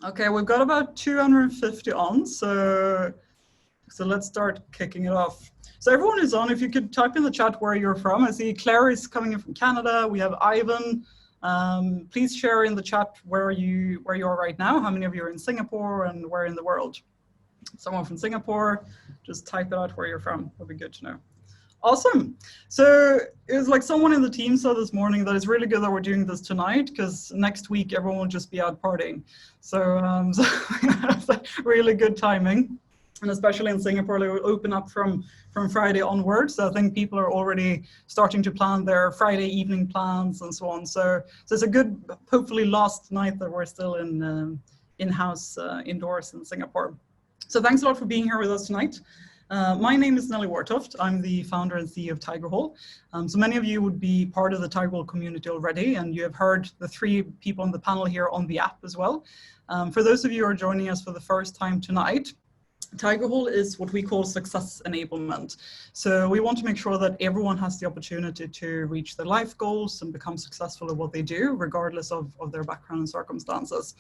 Okay, we've got about 250 on, so let's start kicking it off. So everyone who's on, if you could type in the chat where you're from. I see Claire is coming in from Canada. We have Ivan. Please share in the chat where you are right now. How many of you are in Singapore and where in the world? Someone from Singapore, just type it out where you're from. That'd be good to know. Awesome. So it was like someone in the team said this morning that it's really good that we're doing this tonight because next week everyone will just be out partying. So, so really good timing. And especially in Singapore, they will open up from Friday onwards. So I think people are already starting to plan their Friday evening plans and so on. So it's a good, hopefully last night that we're still in-house indoors in Singapore. So thanks a lot for being here with us tonight. My name is Nelly Wartoft. I'm the founder and CEO of Tigerhole. So many of you would be part of the Tigerhole community already, and you have heard the three people on the panel here on the app as well. For those of you who are joining us for the first time tonight, Tigerhole is what we call success enablement. So we want to make sure that everyone has the opportunity to reach their life goals and become successful at what they do, regardless of their background and circumstances.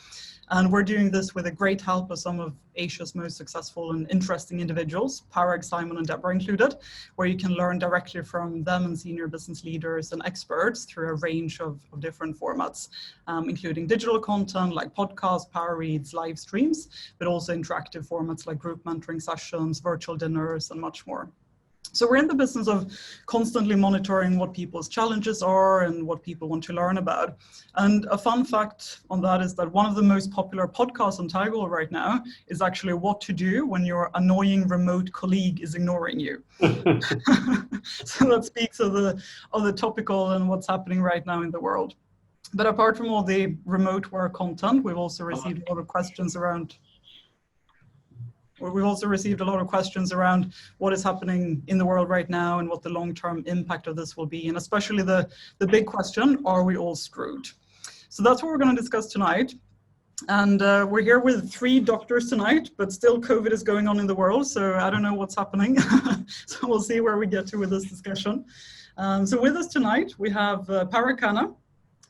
And we're doing this with a great help of some of Asia's most successful and interesting individuals, Parag, Simon, and Deborah included, where you can learn directly from them and senior business leaders and experts through a range of different formats, including digital content like podcasts, power reads, live streams, but also interactive formats like group mentoring sessions, virtual dinners, and much more. So we're in the business of constantly monitoring what people's challenges are and what people want to learn about. And a fun fact on that is that one of the most popular podcasts on Tigerhole right now is actually what to do when your annoying remote colleague is ignoring you. So that speaks of the topical and what's happening right now in the world. But apart from all the remote work content, we've also received a lot of questions around what is happening in the world right now and what the long-term impact of this will be, and especially the big question, are we all screwed? So that's what we're going to discuss tonight. And we're here with 3 doctors tonight, but still COVID is going on in the world, so I don't know what's happening. So we'll see where we get to with this discussion. So with us tonight, we have Parag Khanna,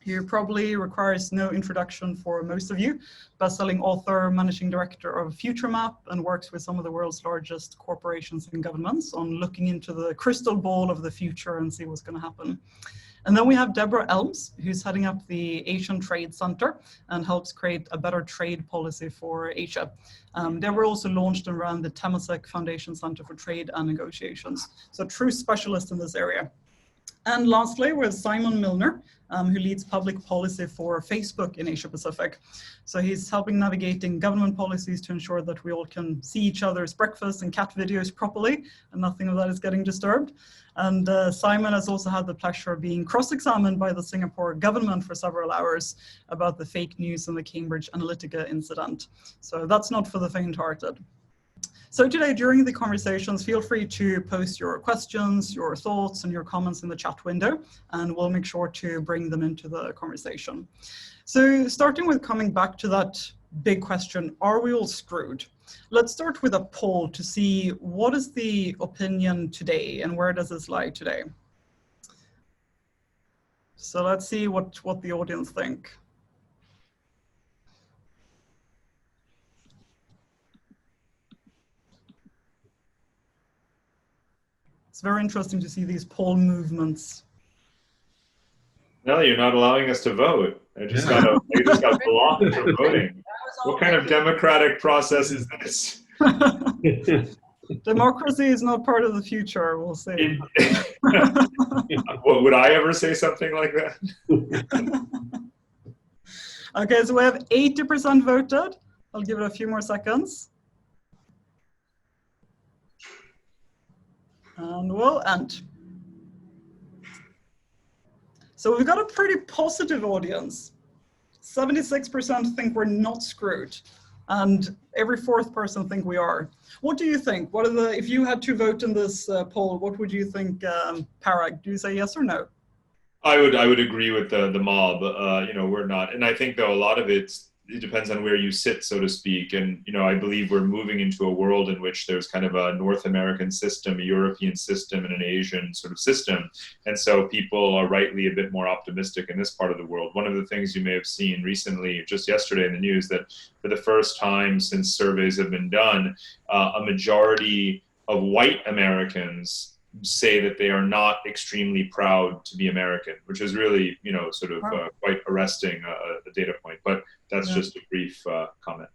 who probably requires no introduction for most of you, best-selling author, managing director of FutureMap, and works with some of the world's largest corporations and governments on looking into the crystal ball of the future and see what's going to happen. And then we have Deborah Elms, who's heading up the Asian Trade Center and helps create a better trade policy for Asia. Deborah also launched and ran the Temasek Foundation Center for Trade and Negotiations, so a true specialist in this area. And lastly, we have Simon Milner, who leads public policy for Facebook in Asia Pacific. So he's helping navigating government policies to ensure that we all can see each other's breakfast and cat videos properly, and nothing of that is getting disturbed. And Simon has also had the pleasure of being cross-examined by the Singapore government for several hours about the fake news and the Cambridge Analytica incident. So that's not for the faint-hearted. So today, during the conversations, feel free to post your questions, your thoughts, and your comments in the chat window, and we'll make sure to bring them into the conversation. So starting with coming back to that big question, are we all screwed? Let's start with a poll to see what is the opinion today and where does this lie today? So let's see what the audience think. It's very interesting to see these poll movements. No, you're not allowing us to vote. I just got blocked from voting. What kind of democratic process is this? Democracy is not part of the future, we'll see. What, would I ever say something like that? Okay, so we have 80% voted. I'll give it a few more seconds. And we'll end. So we've got a pretty positive audience. 76% think we're not screwed, and every 4th person think we are. What do you think? What are if you had to vote in this poll, what would you think, Parag? Do you say yes or no? I would agree with the mob. You know, we're not, and I think though a lot of it's it depends on where you sit, so to speak. And, I believe we're moving into a world in which there's kind of a North American system, a European system, and an Asian sort of system. And so people are rightly a bit more optimistic in this part of the world. One of the things you may have seen recently, just yesterday in the news, that for the first time since surveys have been done, a majority of white Americans say that they are not extremely proud to be American, which is really, quite arresting, a data point. But that's just a brief comment.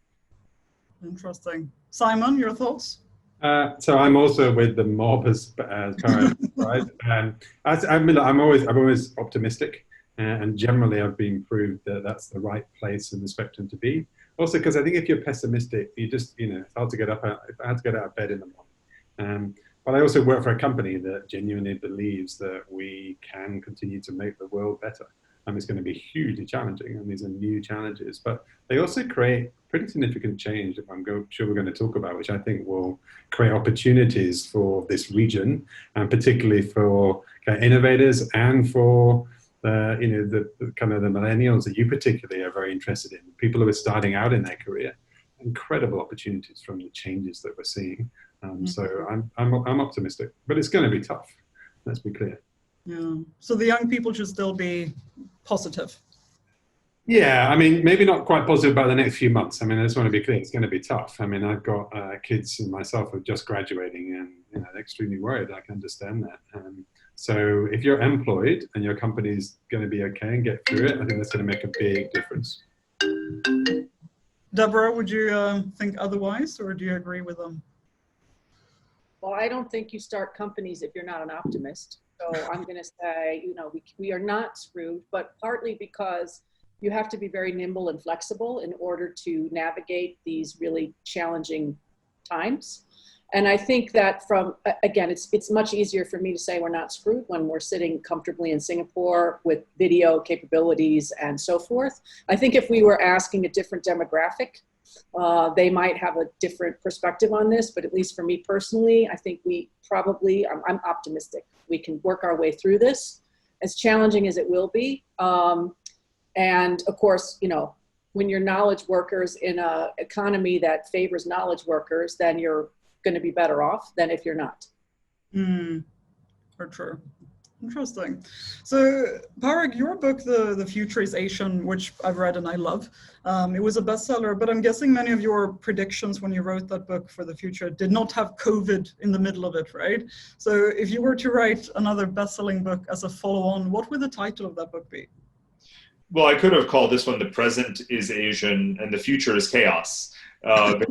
Interesting. Simon, your thoughts? So I'm also with the mob as Karen, right? I'm always optimistic, and generally I've been proved that that's the right place in the spectrum to be. Also, because I think if you're pessimistic, you just, it's hard to get up. It's hard to get out of bed in the morning. But I also work for a company that genuinely believes that we can continue to make the world better. And it's going to be hugely challenging, and these are new challenges. But they also create pretty significant change that sure we're going to talk about, which I think will create opportunities for this region, and particularly for innovators and for the kind of the millennials that you particularly are very interested in, people who are starting out in their career. Incredible opportunities from the changes that we're seeing. So I'm optimistic, but it's going to be tough. Let's be clear. Yeah. So the young people should still be positive. Yeah, I mean, maybe not quite positive about the next few months. I mean, I just want to be clear, it's going to be tough. I mean, I've got kids and myself who are just graduating, and they're extremely worried. I can understand that. So if you're employed and your company's going to be okay and get through it, I think that's going to make a big difference. Deborah, would you think otherwise, or do you agree with them? Well, I don't think you start companies if you're not an optimist. So I'm going to say, we are not screwed, but partly because you have to be very nimble and flexible in order to navigate these really challenging times. And I think that again, it's much easier for me to say we're not screwed when we're sitting comfortably in Singapore with video capabilities and so forth. I think if we were asking a different demographic, they might have a different perspective on this, but at least for me personally, I think I'm optimistic. We can work our way through this, as challenging as it will be. And of course, when you're knowledge workers in an economy that favors knowledge workers, then you're going to be better off than if you're not. For sure. Interesting. So, Parag, your book, The Future is Asian, which I've read and I love, it was a bestseller, but I'm guessing many of your predictions when you wrote that book for the future did not have COVID in the middle of it, right? So if you were to write another best-selling book as a follow-on, what would the title of that book be? Well, I could have called this one The Present is Asian and the Future is Chaos.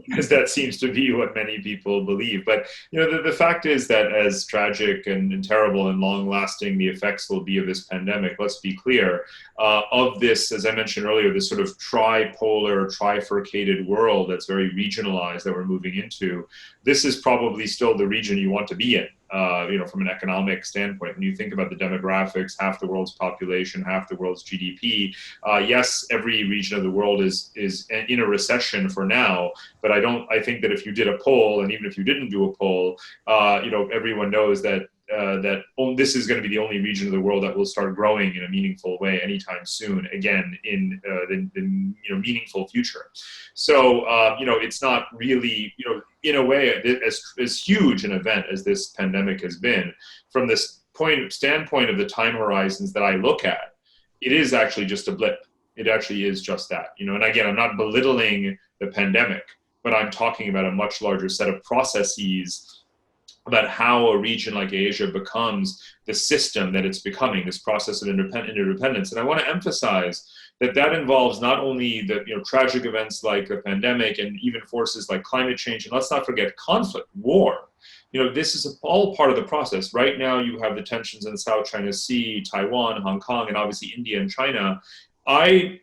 Because that seems to be what many people believe. But the fact is that as tragic and terrible and long-lasting the effects will be of this pandemic, let's be clear, of this, as I mentioned earlier, this sort of tripolar, trifurcated world that's very regionalized that we're moving into, this is probably still the region you want to be in. From an economic standpoint, when you think about the demographics, half the world's population, half the world's GDP, yes, every region of the world is in a recession for now, but I think that if you did a poll, and even if you didn't do a poll, everyone knows that this is going to be the only region of the world that will start growing in a meaningful way anytime soon, again, in the meaningful future. So, it's not really, in a way, as huge an event as this pandemic has been, from this standpoint of the time horizons that I look at, it is actually just a blip. It actually is just that, and again, I'm not belittling the pandemic, but I'm talking about a much larger set of processes about how a region like Asia becomes the system that it's becoming, this process of interdependence. And I want to emphasize that involves not only the tragic events like a pandemic and even forces like climate change, and let's not forget conflict, war. This is all part of the process. Right now, you have the tensions in the South China Sea, Taiwan, Hong Kong, and obviously India and China. I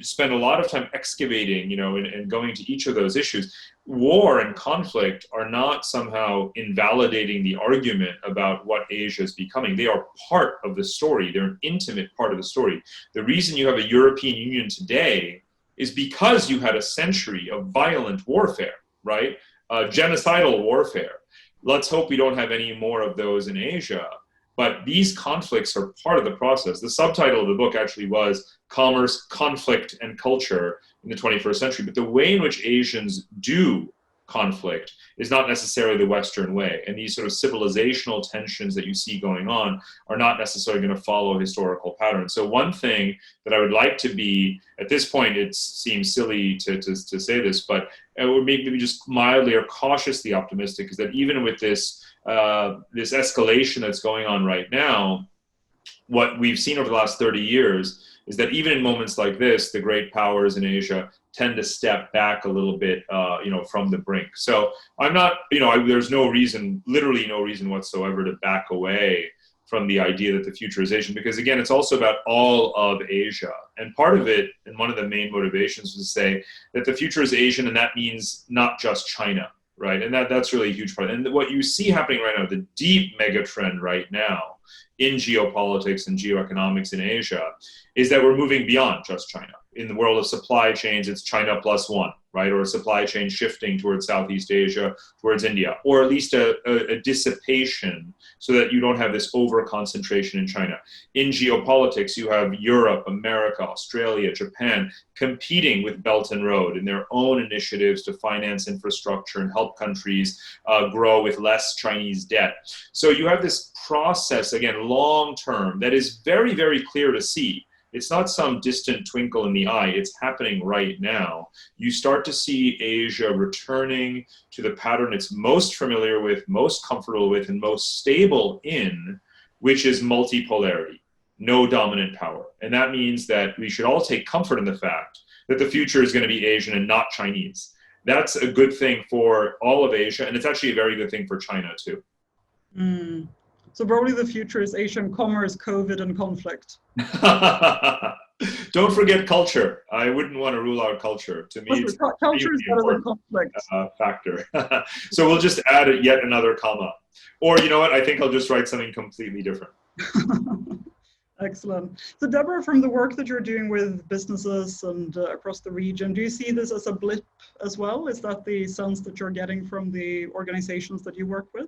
spend a lot of time excavating, and going to each of those issues. War and conflict are not somehow invalidating the argument about what Asia is becoming. They are part of the story. They're an intimate part of the story. The reason you have a European Union today is because you had a century of violent warfare, right? Genocidal warfare. Let's hope we don't have any more of those in Asia. But these conflicts are part of the process. The subtitle of the book actually was Commerce, Conflict, and Culture in the 21st Century. But the way in which Asians do conflict is not necessarily the Western way. And these sort of civilizational tensions that you see going on are not necessarily going to follow historical patterns. So one thing that I would like to be, at this point, it seems silly to say this, but it would make me just mildly or cautiously optimistic, is that even with this this escalation that's going on right now, what we've seen over the last 30 years is that even in moments like this, the great powers in Asia tend to step back a little bit, from the brink. So I'm not, there's no reason, literally no reason whatsoever to back away from the idea that the future is Asian, because again, it's also about all of Asia. And part of it, and one of the main motivations was to say that the future is Asian, and that means not just China, right? And that's really a huge part. And what you see happening right now, the deep mega trend right now in geopolitics and geoeconomics in Asia, is that we're moving beyond just China. In the world of supply chains, it's China plus one, right? Or a supply chain shifting towards Southeast Asia, towards India, or at least a dissipation so that you don't have this over concentration in China. In geopolitics, you have Europe, America, Australia, Japan competing with Belt and Road in their own initiatives to finance infrastructure and help countries grow with less Chinese debt. So you have this process, again, long term, that is very, very clear to see. It's not some distant twinkle in the eye. It's happening right now. You start to see Asia returning to the pattern it's most familiar with, most comfortable with, and most stable in, which is multipolarity, no dominant power. And that means that we should all take comfort in the fact that the future is going to be Asian and not Chinese. That's a good thing for all of Asia, and it's actually a very good thing for China too. Mm. So probably the future is Asian commerce, COVID, and conflict. Don't forget culture. I wouldn't want to rule out culture. To me, it's Culture is better than conflict. Factor. So we'll just add yet another comma. Or you know what? I think I'll just write something completely different. Excellent. So Deborah, from the work that you're doing with businesses and across the region, do you see this as a blip as well? Is that the sense that you're getting from the organizations that you work with?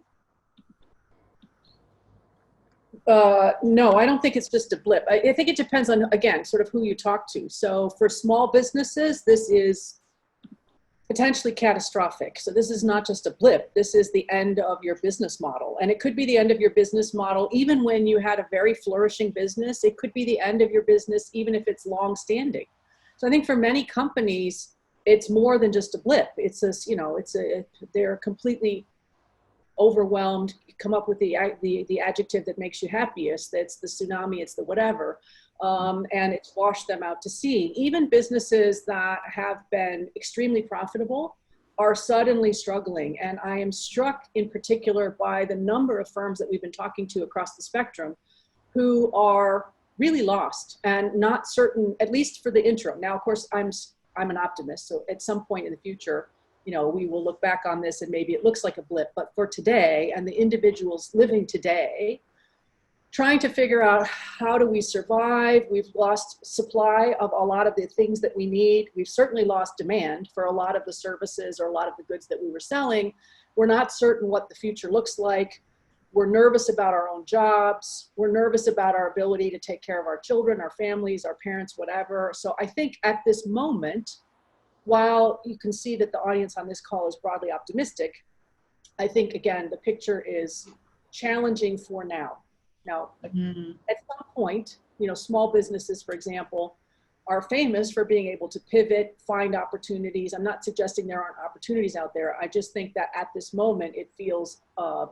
No, I don't think it's just a blip. I think it depends on, again, sort of who you talk to. So for small businesses, this is potentially catastrophic. So this is not just a blip. This is the end of your business model. And it could be the end of your business model even when you had a very flourishing business. It could be the end of your business even if it's long-standing. So I think for many companies, it's more than just a blip. It's this, they're completely overwhelmed. Come up with the adjective that makes you happiest. It's the tsunami, it's the whatever, and it's washed them out to sea. Even businesses that have been extremely profitable are suddenly struggling. And I am struck in particular by the number of firms that we've been talking to across the spectrum who are really lost and not certain, at least for the interim. Now, of course, I'm an optimist, so at some point in the future, we will look back on this and maybe it looks like a blip, but for today and the individuals living today, trying to figure out how do we survive. We've lost supply of a lot of the things that we need. We've certainly lost demand for a lot of the services or a lot of the goods that we were selling. We're not certain what the future looks like. We're nervous about our own jobs. We're nervous about our ability to take care of our children, our families, our parents, whatever. So I think at this moment, while you can see that the audience on this call is broadly optimistic, I think, again, the picture is challenging for now. Now, at some point, small businesses, for example, are famous for being able to pivot, find opportunities. I'm not suggesting there aren't opportunities out there. I just think that at this moment, it feels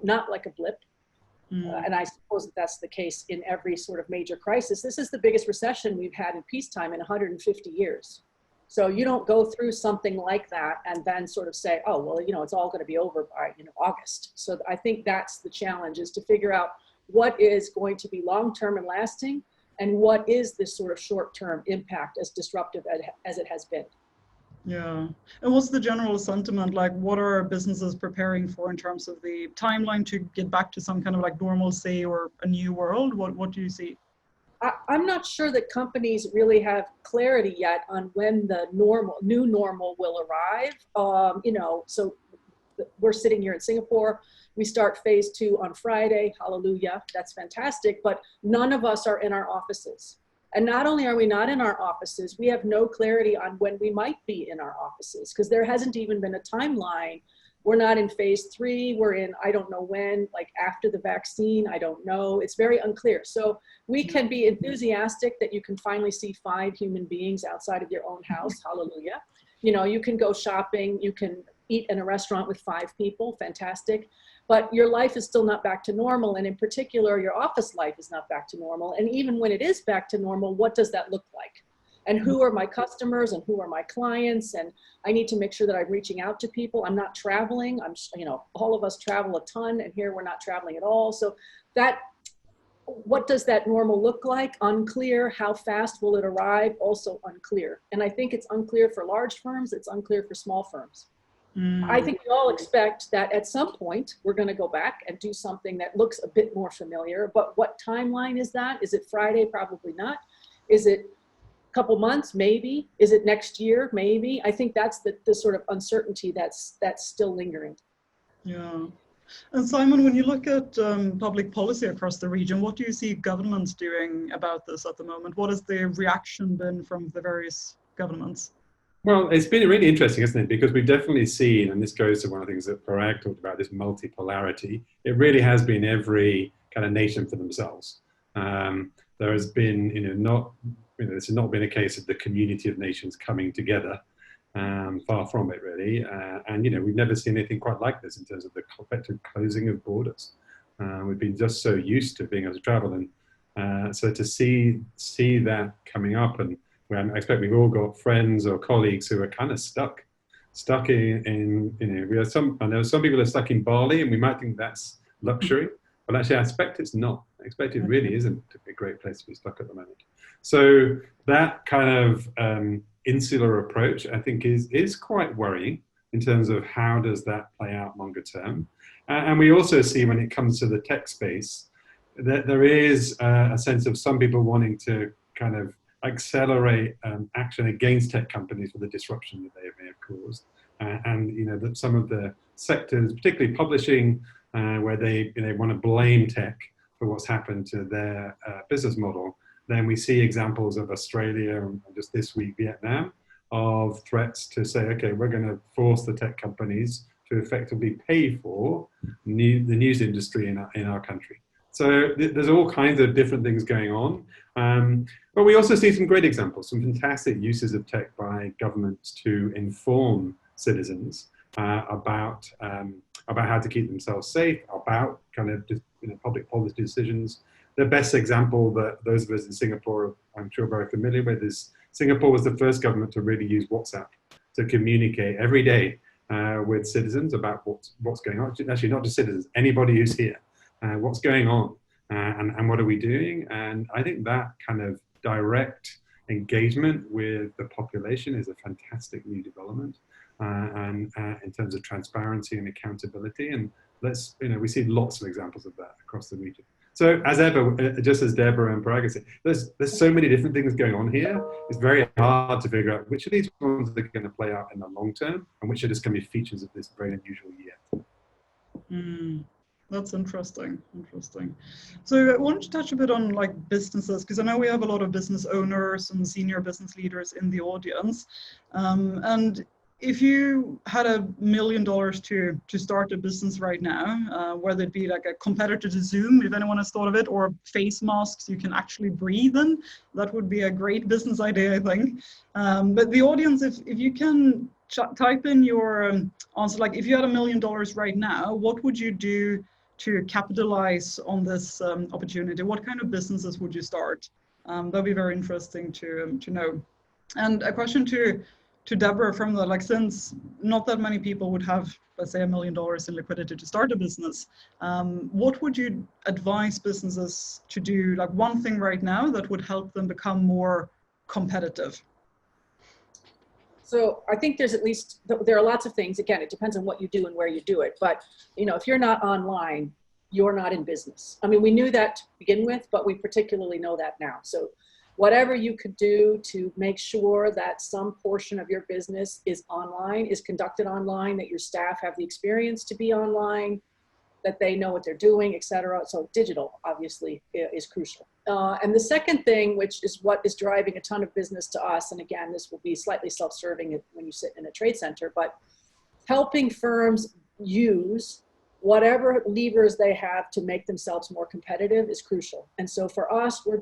not like a blip. And I suppose that's the case in every sort of major crisis. This is the biggest recession we've had in peacetime in 150 years. So you don't go through something like that and then sort of say, oh, well, it's all going to be over by August. So I think that's the challenge, is to figure out what is going to be long-term and lasting, and what is this sort of short-term impact, as disruptive as it has been. Yeah. And what's the general sentiment? Like, what are businesses preparing for in terms of the timeline to get back to some kind of like normalcy or a new world? What do you see? I'm not sure that companies really have clarity yet on when the new normal will arrive. So we're sitting here in Singapore. We start phase 2 on Friday. Hallelujah. That's fantastic. But none of us are in our offices. And not only are we not in our offices, we have no clarity on when we might be in our offices, because there hasn't even been a timeline. We're not in phase 3. We're in, I don't know when, like after the vaccine, I don't know. It's very unclear. So we can be enthusiastic that you can finally see 5 human beings outside of your own house. Hallelujah. You know, you can go shopping, you can eat in a restaurant with 5 people, fantastic. But your life is still not back to normal. And in particular, your office life is not back to normal. And even when it is back to normal, what does that look like? And who are my customers and who are my clients? And I need to make sure that I'm reaching out to people. I'm not traveling. You know, all of us travel a ton, and here we're not traveling at all. So that, what does that normal look like? Unclear. How fast will it arrive? Also unclear. And I think it's unclear for large firms. It's unclear for small firms. I think we all expect that at some point we're going to go back and do something that looks a bit more familiar. But what timeline is that? Is it Friday? Probably not. Is it a couple months? Maybe. Is it next year? Maybe. I think that's the sort of uncertainty that's still lingering. Yeah. And Simon, when you look at public policy across the region, what do you see governments doing about this at the moment? What has the reaction been from the various governments? Well, it's been really interesting, isn't it? Because we've definitely seen, and this goes to one of the things that Parag talked about, this multipolarity. It really has been every kind of nation for themselves. There has been, this has not been a case of the community of nations coming together. Far from it, really. And we've never seen anything quite like this in terms of the effective closing of borders. We've been just so used to being able to travel, and so to see that coming up, and I expect we've all got friends or colleagues who are kind of stuck in we have I know some people are stuck in Bali, and we might think that's luxury, but actually I expect it's not. I expect it really isn't a great place to be stuck at the moment. So that kind of insular approach, I think, is quite worrying in terms of how does that play out longer term. And we also see when it comes to the tech space that there is a sense of some people wanting to kind of accelerate action against tech companies for the disruption that they may have caused. And that some of the sectors, particularly publishing, where they want to blame tech for what's happened to their business model, then we see examples of Australia and just this week Vietnam of threats to say, okay, we're going to force the tech companies to effectively pay for the news industry in our country. So there's all kinds of different things going on. But we also see some great examples, some fantastic uses of tech by governments to inform citizens about how to keep themselves safe, about kind of public policy decisions. The best example that those of us in Singapore, I'm sure, are very familiar with is Singapore was the first government to really use WhatsApp to communicate every day with citizens about what's going on. Actually, not just citizens, anybody who's here. What's going on and what are we doing? And I think that kind of direct engagement with the population is a fantastic new development and in terms of transparency and accountability. And we see lots of examples of that across the region. So as ever, just as Deborah and Parag said, there's so many different things going on here. It's very hard to figure out which of these ones are going to play out in the long term and which are just going to be features of this very unusual year. That's interesting. So I wanted to touch a bit on like businesses, because I know we have a lot of business owners and senior business leaders in the audience. And if you had $1 million to start a business right now, whether it be like a competitor to Zoom, if anyone has thought of it, or face masks you can actually breathe in, that would be a great business idea, I think. But the audience, if you can type in your answer, like if you had $1 million right now, what would you do to capitalize on this opportunity? What kind of businesses would you start? That'd be very interesting to know. And a question to Deborah from the, like, since not that many people would have, let's say, $1 million in liquidity to start a business, what would you advise businesses to do, like one thing right now that would help them become more competitive? So I think there are lots of things. Again, it depends on what you do and where you do it. But if you're not online, you're not in business. I mean, we knew that to begin with, but we particularly know that now. So whatever you could do to make sure that some portion of your business is online, is conducted online, that your staff have the experience to be online, that they know what they're doing, et cetera. So digital, obviously, is crucial. And the second thing, which is what is driving a ton of business to us, and again, this will be slightly self-serving when you sit in a trade center, but helping firms use whatever levers they have to make themselves more competitive is crucial. And so for us, we're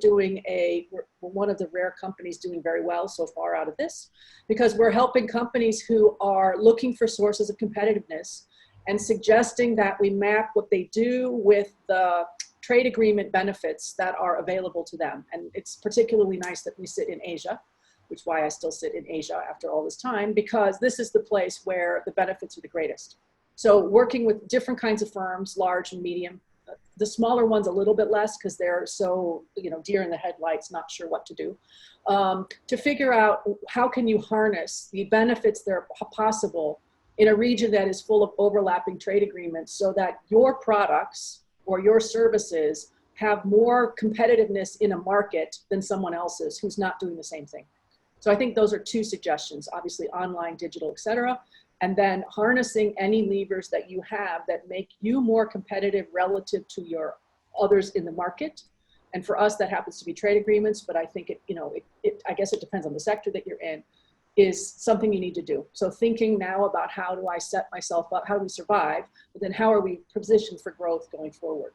one of the rare companies doing very well so far out of this, because we're helping companies who are looking for sources of competitiveness and suggesting that we map what they do with the trade agreement benefits that are available to them. And it's particularly nice that we sit in Asia, which is why I still sit in Asia after all this time, because this is the place where the benefits are the greatest. So working with different kinds of firms, large and medium, the smaller ones a little bit less because they're so, deer in the headlights, not sure what to do, to figure out how can you harness the benefits that are possible in a region that is full of overlapping trade agreements so that your products or your services have more competitiveness in a market than someone else's who's not doing the same thing. So I think those are two suggestions, obviously online, digital, et cetera, and then harnessing any levers that you have that make you more competitive relative to your others in the market. And for us, that happens to be trade agreements, but I think I guess it depends on the sector that you're in, is something you need to do. So thinking now about how do I set myself up, how do we survive, but then how are we positioned for growth going forward?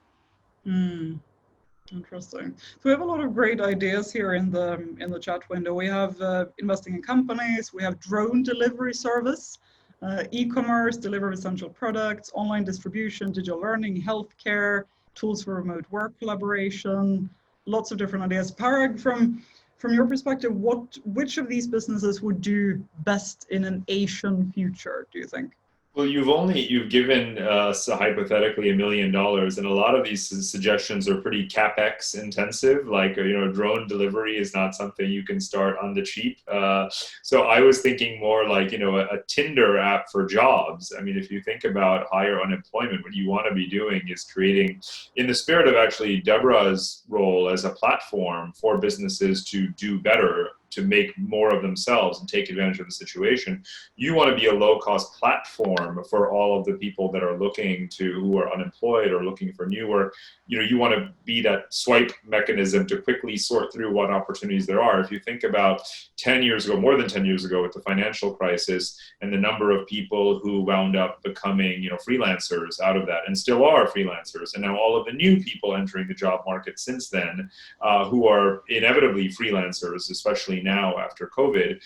Interesting. So we have a lot of great ideas here in the chat window. We have investing in companies, we have drone delivery service, e-commerce, deliver essential products, online distribution, digital learning, healthcare, tools for remote work collaboration, lots of different ideas. Parag, from your perspective, which of these businesses would do best in an Asian future, do you think? Well, you've given us hypothetically $1 million, and a lot of these suggestions are pretty capex intensive. Like drone delivery is not something you can start on the cheap. So I was thinking more like a Tinder app for jobs. I mean, if you think about higher unemployment, what you want to be doing is creating, in the spirit of actually Deborah's role as a platform for businesses to do better, to make more of themselves and take advantage of the situation. You want to be a low-cost platform for all of the people that are who are unemployed or looking for new work. You want to be that swipe mechanism to quickly sort through what opportunities there are. If you think about 10 years ago, more than 10 years ago with the financial crisis and the number of people who wound up becoming, freelancers out of that and still are freelancers. And now all of the new people entering the job market since then, who are inevitably freelancers, especially now after COVID,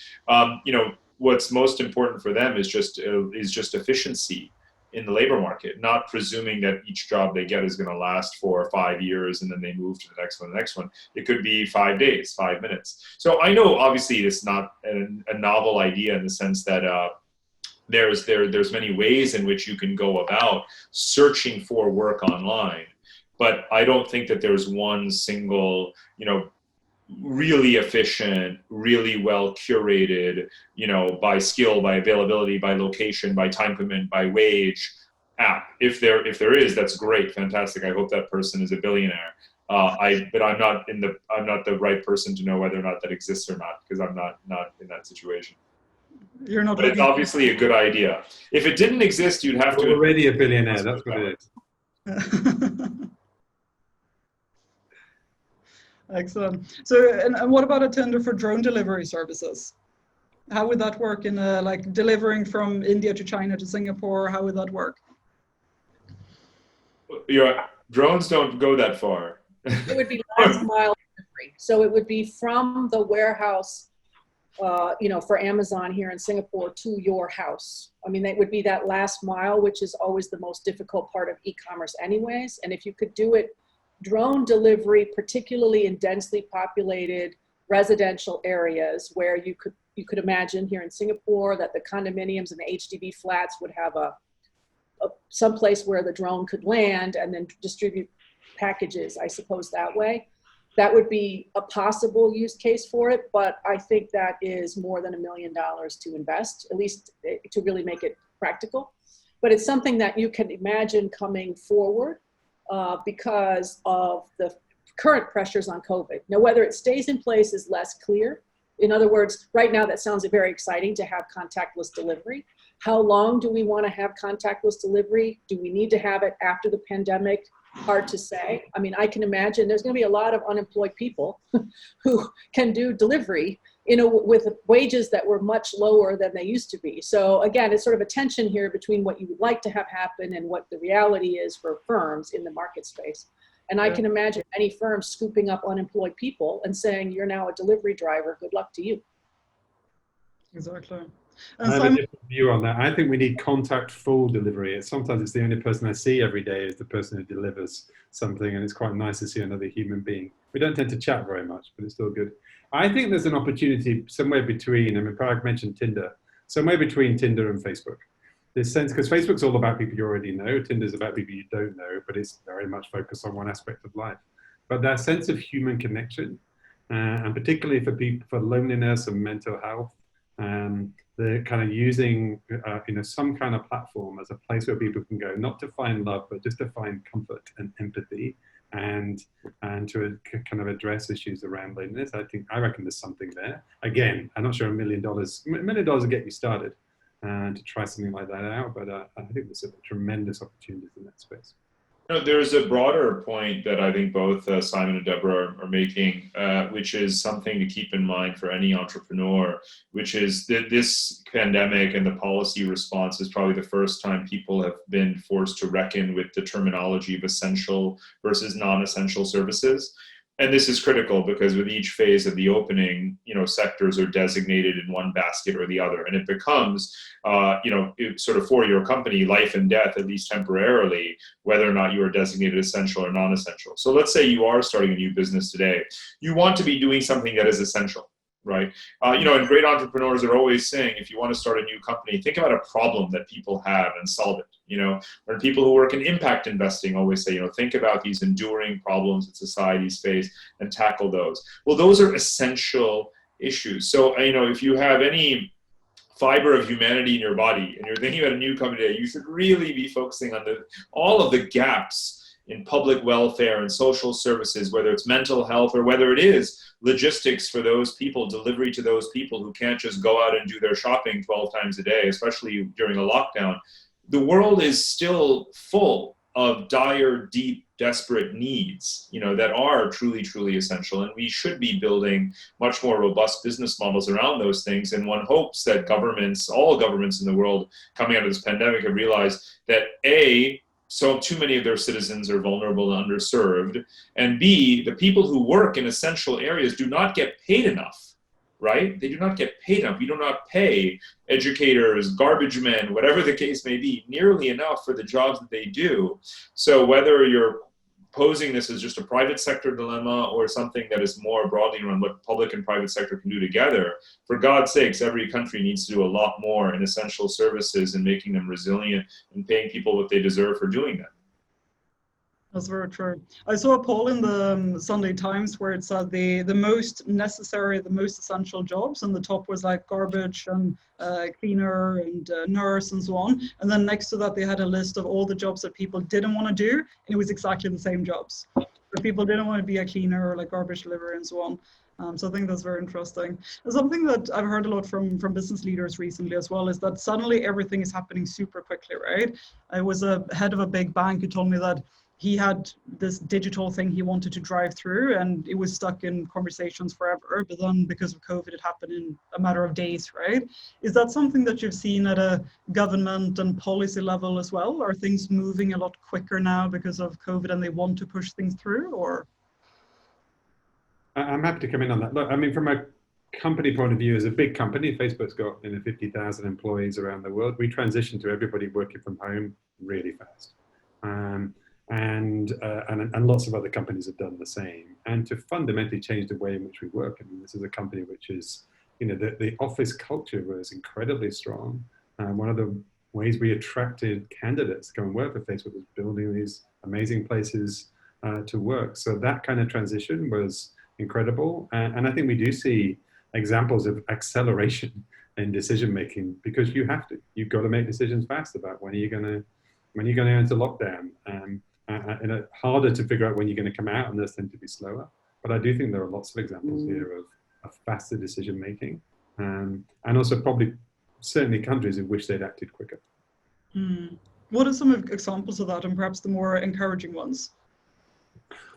what's most important for them is just efficiency in the labor market, not presuming that each job they get is going to last for 5 years and then they move to the next one. It could be 5 days, 5 minutes. So I know obviously it's not a novel idea in the sense that there's many ways in which you can go about searching for work online, but I don't think that there's one single, really efficient, really well curated, by skill, by availability, by location, by time commitment, by wage app. If there is, that's great, fantastic. I hope that person is a billionaire. But I'm not the right person to know whether or not that exists or not, because I'm not in that situation. You're not. But it's obviously a good idea. If it didn't exist, you'd have to. You're already a billionaire. That's what it is. Excellent. So, and what about a tender for drone delivery services? How would that work in like delivering from India to China to Singapore? How would that work? Your drones don't go that far. It would be last mile delivery. So it would be from the warehouse, for Amazon here in Singapore to your house. I mean, that would be that last mile, which is always the most difficult part of e-commerce anyways. And if you could do it drone delivery, particularly in densely populated residential areas where you could imagine here in Singapore that the condominiums and the HDB flats would have some place where the drone could land and then distribute packages, I suppose that way. That would be a possible use case for it, but I think that is more than $1 million to invest, at least to really make it practical. But it's something that you can imagine coming forward because of the current pressures on COVID. Now, whether it stays in place is less clear. In other words, right now that sounds very exciting to have contactless delivery. How long do we want to have contactless delivery? Do we need to have it after the pandemic? Hard to say. I mean, I can imagine there's going to be a lot of unemployed people who can do delivery, with wages that were much lower than they used to be. So again, it's sort of a tension here between what you would like to have happen and what the reality is for firms in the market space. And I can imagine many firms scooping up unemployed people and saying, you're now a delivery driver, good luck to you. Exactly. I have a different view on that. I think we need contact-full delivery. Sometimes it's the only person I see every day is the person who delivers something, and it's quite nice to see another human being. We don't tend to chat very much, but it's still good. I think there's an opportunity somewhere between, Parag mentioned Tinder, somewhere between Tinder and Facebook. This sense, because Facebook's all about people you already know, Tinder's about people you don't know, but it's very much focused on one aspect of life. But that sense of human connection, and particularly for people, for loneliness and mental health, the kind of using some kind of platform as a place where people can go, not to find love, but just to find comfort and empathy, and to kind of address issues around loneliness. I reckon there's something there. Again, I'm not sure $1 million will get you started to try something like that out, but I think there's a tremendous opportunities in that space. There's a broader point that I think both Simon and Deborah are making, which is something to keep in mind for any entrepreneur, which is that this pandemic and the policy response is probably the first time people have been forced to reckon with the terminology of essential versus non-essential services. And this is critical because with each phase of the opening, sectors are designated in one basket or the other. And it becomes, sort of for your company, life and death, at least temporarily, whether or not you are designated essential or non-essential. So let's say you are starting a new business today. You want to be doing something that is essential, right? And great entrepreneurs are always saying, if you want to start a new company, think about a problem that people have and solve it. Or people who work in impact investing always say, think about these enduring problems that societies face and tackle those. Well, those are essential issues. So, if you have any fiber of humanity in your body and you're thinking about a new company today, you should really be focusing on all of the gaps in public welfare and social services, whether it's mental health or whether it is logistics for those people, delivery to those people who can't just go out and do their shopping 12 times a day, especially during a lockdown. The world is still full of dire, deep, desperate needs, that are truly, truly essential. And we should be building much more robust business models around those things. And one hopes that all governments in the world coming out of this pandemic have realized that so too many of their citizens are vulnerable and underserved, and B, the people who work in essential areas do not get paid enough. Right? They do not get paid enough. We do not pay educators, garbage men, whatever the case may be, nearly enough for the jobs that they do. So whether you're posing this as just a private sector dilemma or something that is more broadly around what public and private sector can do together, for God's sakes, every country needs to do a lot more in essential services and making them resilient and paying people what they deserve for doing that. That's very true. I saw a poll in the Sunday Times where it said the most necessary, the most essential jobs, and the top was like garbage and cleaner and nurse and so on. And then next to that, they had a list of all the jobs that people didn't want to do, and it was exactly the same jobs. But people didn't want to be a cleaner or like garbage delivery and so on. So I think that's very interesting. And something that I've heard a lot from business leaders recently as well is that suddenly everything is happening super quickly, right? I was a head of a big bank who told me that he had this digital thing he wanted to drive through, and it was stuck in conversations forever. But then because of COVID, it happened in a matter of days, right? Is that something that you've seen at a government and policy level as well? Are things moving a lot quicker now because of COVID and they want to push things through, or? I'm happy to come in on that. Look, I mean, from a company point of view, as a big company, Facebook's got 50,000 employees around the world. We transitioned to everybody working from home really fast. And lots of other companies have done the same. And to fundamentally change the way in which we work, I mean, this is a company which is, the office culture was incredibly strong. One of the ways we attracted candidates to come and work for Facebook was building these amazing places to work. So that kind of transition was incredible. And I think we do see examples of acceleration in decision making because you've got to make decisions fast about when are you going to enter lockdown. and harder to figure out when you're going to come out, and those tend to be slower. But I do think there are lots of examples here of faster decision making, and also probably certainly countries in which they'd acted quicker. What are some examples of that, and perhaps the more encouraging ones?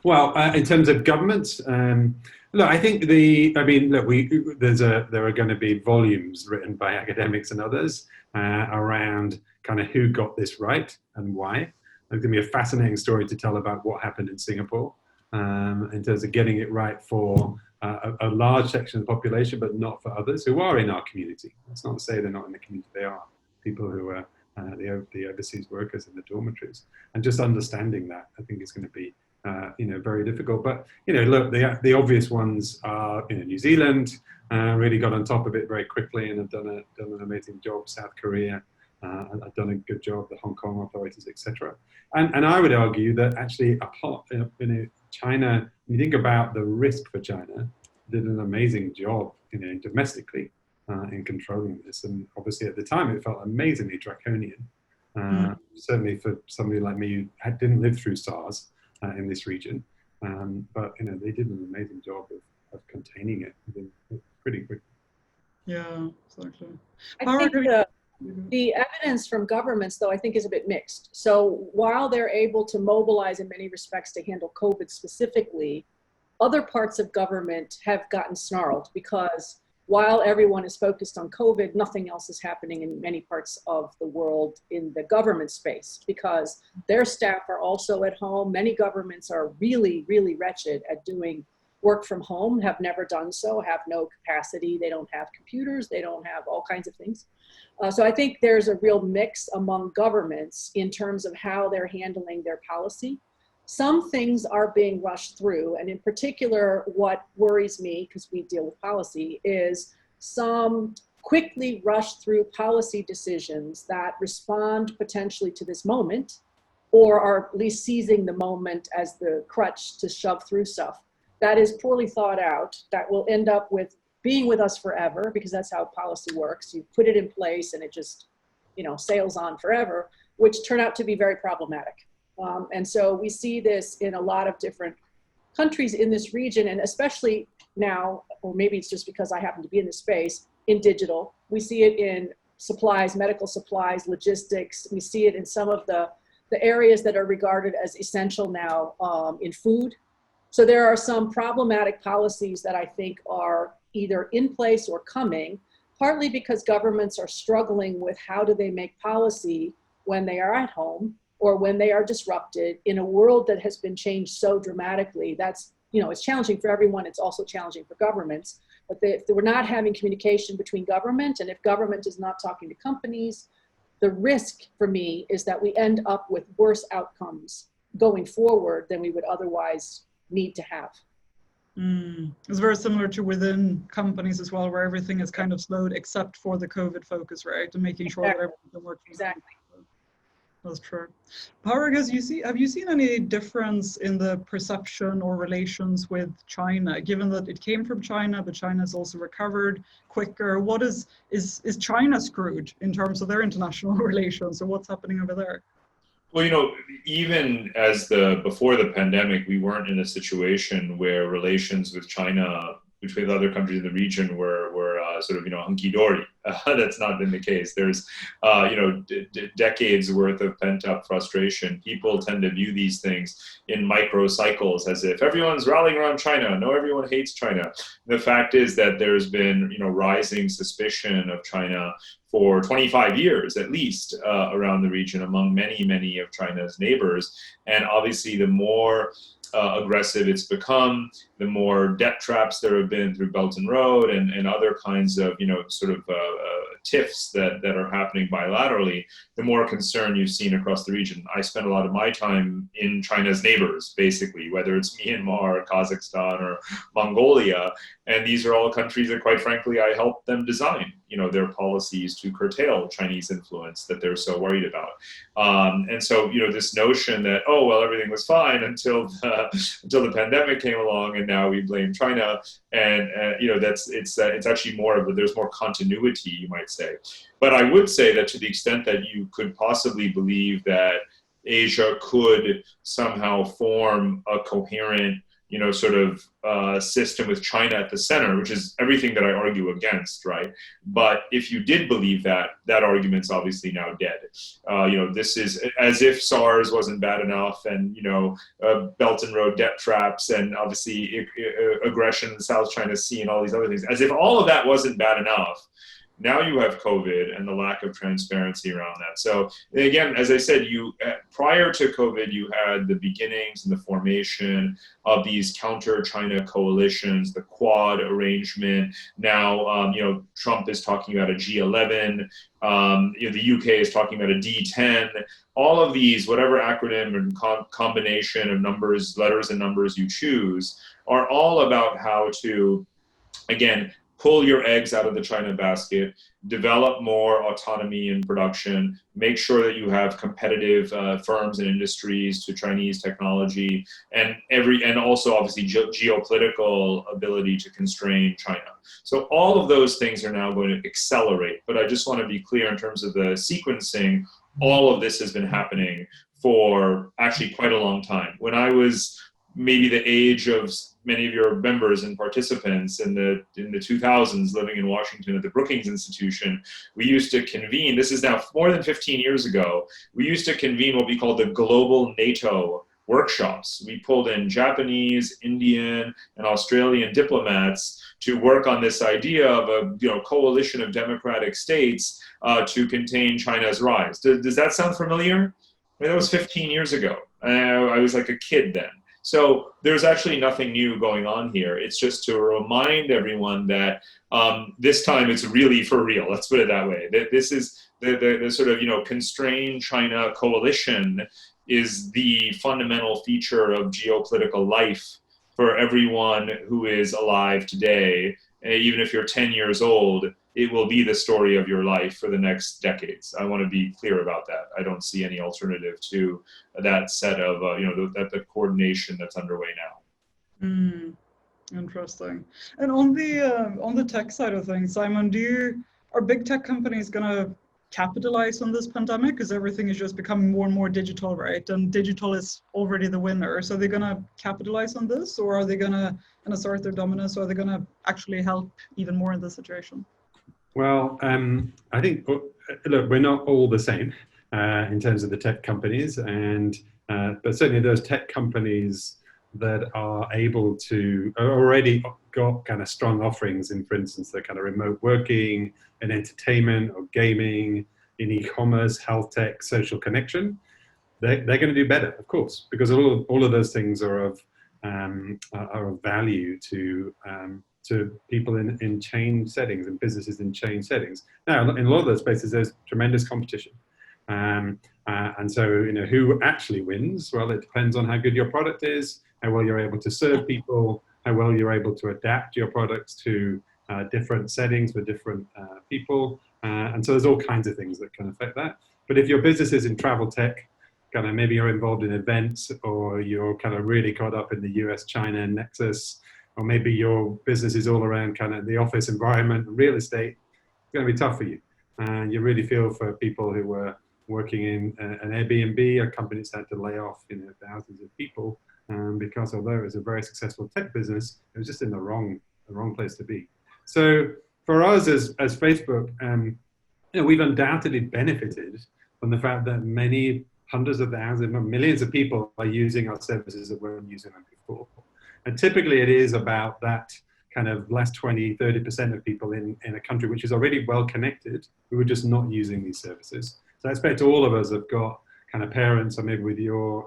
Well, in terms of governments, look, I think there are going to be volumes written by academics and others around kind of who got this right and why. There's going to be a fascinating story to tell about what happened in Singapore in terms of getting it right for a large section of the population, but not for others who are in our community. That's not to say they're not in the community. They are people who are the overseas workers in the dormitories. And just understanding that, I think, is going to be very difficult. But, look, the obvious ones are, New Zealand really got on top of it very quickly and have done an amazing job. South Korea have done a good job, the Hong Kong authorities, etc. And I would argue that actually, China, when you think about the risk for China, did an amazing job, domestically in controlling this. And obviously at the time, it felt amazingly draconian. Certainly for somebody like me who didn't live through SARS in this region. But, they did an amazing job of containing it pretty quickly. Yeah, exactly. I think the evidence from governments, though, I think is a bit mixed. So while they're able to mobilize in many respects to handle COVID specifically, other parts of government have gotten snarled because while everyone is focused on COVID, nothing else is happening in many parts of the world in the government space because their staff are also at home. Many governments are really, really wretched at doing work from home, have never done so, have no capacity. They don't have computers. They don't have all kinds of things. So I think there's a real mix among governments in terms of how they're handling their policy. Some things are being rushed through, and in particular, what worries me, because we deal with policy, is some quickly rushed through policy decisions that respond potentially to this moment, or are at least seizing the moment as the crutch to shove through stuff. That is poorly thought out, that will end up with being with us forever, because that's how policy works. You put it in place and it just, sails on forever, which turn out to be very problematic. And so we see this in a lot of different countries in this region, and especially now, or maybe it's just because I happen to be in this space, in digital. We see it in supplies, medical supplies, logistics. We see it in some of the areas that are regarded as essential now in food. So there are some problematic policies that I think are either in place or coming, partly because governments are struggling with how do they make policy when they are at home or when they are disrupted in a world that has been changed so dramatically. That's, it's challenging for everyone. It's also challenging for governments. But if we're not having communication between government, and if government is not talking to companies, the risk for me is that we end up with worse outcomes going forward than we would otherwise need to have. It's very similar to within companies as well, where everything is kind of slowed except for the COVID focus, right? And making sure that everything can work. Exactly. That's true. Paragas, have you seen any difference in the perception or relations with China, given that it came from China, but China has also recovered quicker? What is China screwed in terms of their international relations, or what's happening over there? Well, even before the pandemic, we weren't in a situation where relations with China between the other countries in the region were sort of hunky-dory. That's not been the case. There's decades worth of pent-up frustration. People tend to view these things in micro cycles as if everyone's rallying around China. No, everyone hates China. The fact is that there's been rising suspicion of China for 25 years at least around the region among many of China's neighbors. And obviously the more aggressive it's become, the more debt traps there have been through Belt and Road and other kinds of tiffs that are happening bilaterally, the more concern you've seen across the region. I spend a lot of my time in China's neighbors, basically, whether it's Myanmar or Kazakhstan or Mongolia, and these are all countries that, quite frankly, I helped them design, their policies to curtail Chinese influence that they're so worried about. And so, this notion that, everything was fine until the pandemic came along, and now we blame China, and it's actually there's more continuity, you might say. But I would say that to the extent that you could possibly believe that Asia could somehow form a coherent, sort of system with China at the center, which is everything that I argue against, right? But if you did believe that, that argument's obviously now dead. This is as if SARS wasn't bad enough, and Belt and Road debt traps, and obviously aggression in the South China Sea, and all these other things. As if all of that wasn't bad enough, now you have COVID and the lack of transparency around that. So again, as I said, prior to COVID, you had the beginnings and the formation of these counter-China coalitions, the Quad arrangement. Now, Trump is talking about a G11. The UK is talking about a D10. All of these, whatever acronym and combination of numbers, letters and numbers you choose, are all about how to, again, pull your eggs out of the China basket, develop more autonomy in production, make sure that you have competitive firms and industries to Chinese technology, and also obviously geopolitical ability to constrain China. So all of those things are now going to accelerate. But I just want to be clear in terms of the sequencing, all of this has been happening for actually quite a long time. When I was maybe the age of many of your members and participants in the 2000s, living in Washington at the Brookings Institution, we used to convene, this is now more than 15 years ago, we used to convene what we called the Global NATO workshops. We pulled in Japanese, Indian, and Australian diplomats to work on this idea of a coalition of democratic states to contain China's rise. Does that sound familiar? I mean, that was 15 years ago. I was like a kid then. So there's actually nothing new going on here. It's just to remind everyone that this time it's really for real. Let's put it that way. This is the sort of, constrained China coalition is the fundamental feature of geopolitical life for everyone who is alive today. Even if you're 10 years old, it will be the story of your life for the next decades. I want to be clear about that. I don't see any alternative to that set of, the coordination that's underway now. Interesting. And on the tech side of things, Simon, are big tech companies going to capitalize on this pandemic? Because everything is just becoming more and more digital, right? And digital is already the winner. So are they going to capitalize on this, or are they going to assert their dominance, or are they going to actually help even more in this situation? Well, I think, look, we're not all the same in terms of the tech companies, but certainly those tech companies that are able to, are already got kind of strong offerings in, for instance, the kind of remote working, in entertainment or gaming, in e-commerce, health tech, social connection, they're going to do better, of course, because all of those things are of value to people in chain settings and businesses in chain settings. Now, in a lot of those spaces, there's tremendous competition. And so, who actually wins? Well, it depends on how good your product is, how well you're able to serve people, how well you're able to adapt your products to different settings for different people. And so there's all kinds of things that can affect that. But if your business is in travel tech, kind of maybe you're involved in events, or you're kind of really caught up in the US-China nexus, or maybe your business is all around kind of the office environment and real estate, it's going to be tough for you. And you really feel for people who were working in an Airbnb, a company that's had to lay off thousands of people because although it was a very successful tech business, it was just in the wrong place to be. So for us as Facebook, we've undoubtedly benefited from the fact that many hundreds of thousands, millions of people are using our services that weren't using them before. And typically it is about that kind of last 20, 30% of people in a country which is already well connected, who are just not using these services. So I expect all of us have got kind of parents, or maybe with your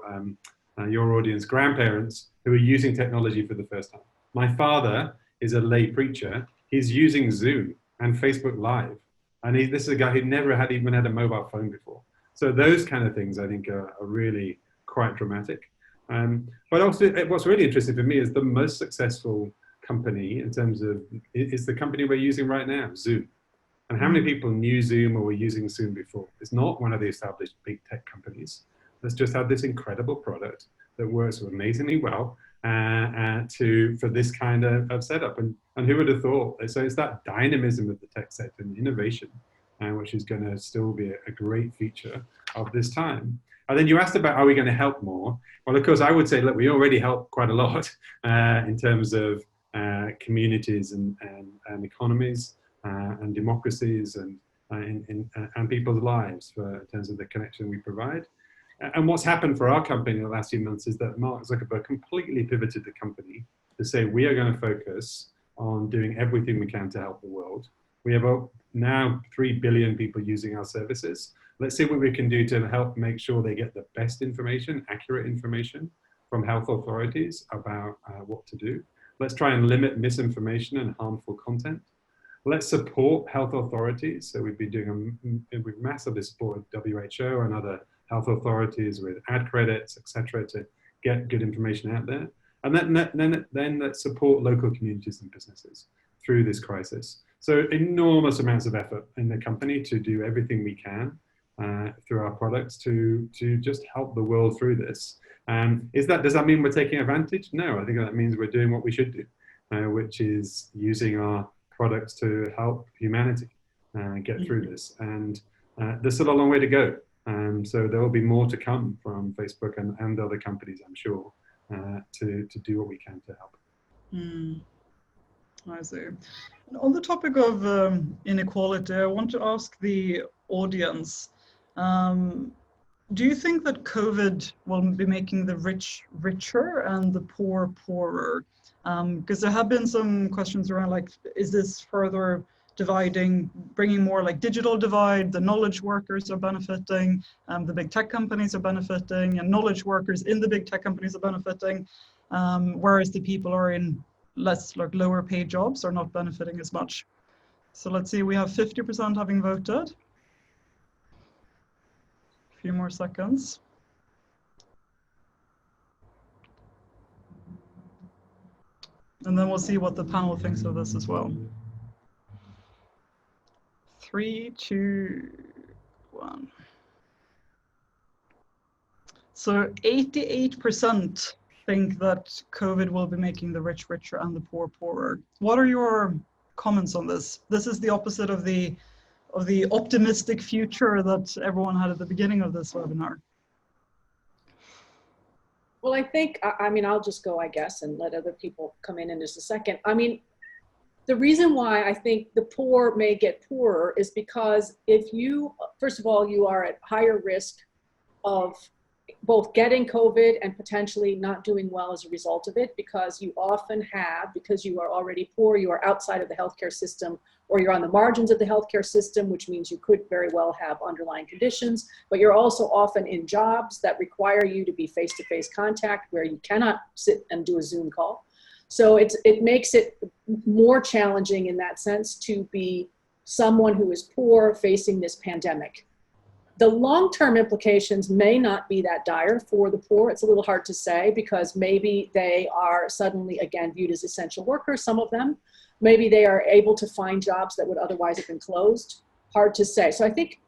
audience, grandparents, who are using technology for the first time. My father is a lay preacher. He's using Zoom and Facebook Live. And this is a guy who never had even had a mobile phone before. So those kind of things, I think, are really quite dramatic. But also, what's really interesting for me is the most successful company in terms of, is the company we're using right now, Zoom. And how many people knew Zoom or were using Zoom before? It's not one of the established big tech companies that's just had this incredible product that works amazingly well for this kind of setup. And who would have thought? So it's that dynamism of the tech sector and innovation, which is going to still be a great feature of this time. And then you asked about, are we going to help more? Well, of course, I would say, look, we already help quite a lot in terms of communities and economies and democracies and people's lives in terms of the connection we provide. And what's happened for our company in the last few months is that Mark Zuckerberg completely pivoted the company to say, we are going to focus on doing everything we can to help the world. We have now 3 billion people using our services. Let's see what we can do to help make sure they get the best information, accurate information from health authorities about what to do. Let's try and limit misinformation and harmful content. Let's support health authorities. So we've been doing we've massively supported WHO and other health authorities with ad credits, etc., to get good information out there. And then let's support local communities and businesses through this crisis. So enormous amounts of effort in the company to do everything we can through our products to just help the world through this. Does that mean we're taking advantage? No, I think that means we're doing what we should do, which is using our products to help humanity get through this. And there's still a long way to go. So there will be more to come from Facebook and other companies, I'm sure, to do what we can to help. I see. And on the topic of inequality, I want to ask the audience, do you think that COVID will be making the rich richer and the poor poorer? Because there have been some questions around, like, is this further dividing, bringing more like digital divide? The knowledge workers are benefiting, the big tech companies are benefiting, and knowledge workers in the big tech companies are benefiting, whereas the people are in lower paid jobs are not benefiting as much. So let's see, we have 50% having voted. A few more seconds. And then we'll see what the panel thinks of this as well. 3, 2, 1. So 88% think that COVID will be making the rich richer and the poor poorer. What are your comments on this? This is the opposite of the optimistic future that everyone had at the beginning of this webinar. Well, I think, I'll just go, I guess, and let other people come in just a second. The reason why I think the poor may get poorer is because if you, first of all, you are at higher risk of both getting COVID and potentially not doing well as a result of it, because you often have, because you are already poor, you are outside of the healthcare system, or you're on the margins of the healthcare system, which means you could very well have underlying conditions, but you're also often in jobs that require you to be face-to-face contact where you cannot sit and do a Zoom call. So it makes it more challenging in that sense to be someone who is poor facing this pandemic. The long-term implications may not be that dire for the poor. It's a little hard to say because maybe they are suddenly, again, viewed as essential workers, some of them. Maybe they are able to find jobs that would otherwise have been closed. Hard to say. So I think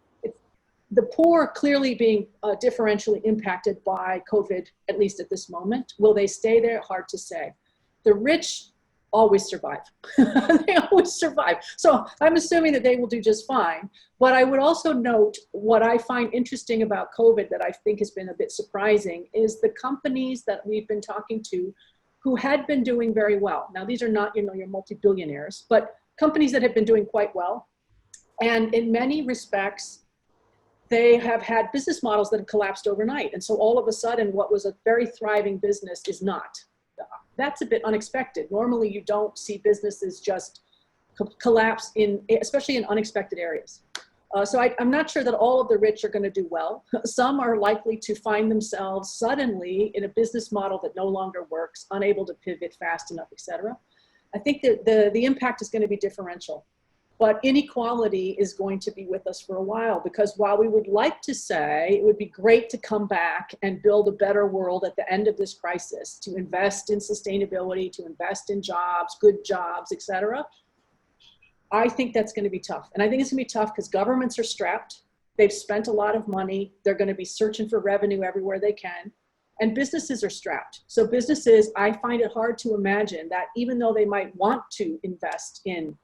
the poor clearly being differentially impacted by COVID, at least at this moment. Will they stay there? Hard to say. The rich always survive. They always survive. So I'm assuming that they will do just fine. But I would also note what I find interesting about COVID that I think has been a bit surprising is the companies that we've been talking to who had been doing very well. Now, these are not, your multi-billionaires, but companies that have been doing quite well. And in many respects, they have had business models that have collapsed overnight. And so all of a sudden, what was a very thriving business is not. That's a bit unexpected. Normally, you don't see businesses just collapse especially in unexpected areas. So I'm not sure that all of the rich are going to do well. Some are likely to find themselves suddenly in a business model that no longer works, unable to pivot fast enough, et cetera. I think that the impact is going to be differential. But inequality is going to be with us for a while, because while we would like to say it would be great to come back and build a better world at the end of this crisis, to invest in sustainability, to invest in jobs, good jobs, et cetera, I think that's going to be tough. And I think it's going to be tough because governments are strapped. They've spent a lot of money. They're going to be searching for revenue everywhere they can. And businesses are strapped. So businesses, I find it hard to imagine that even though they might want to invest in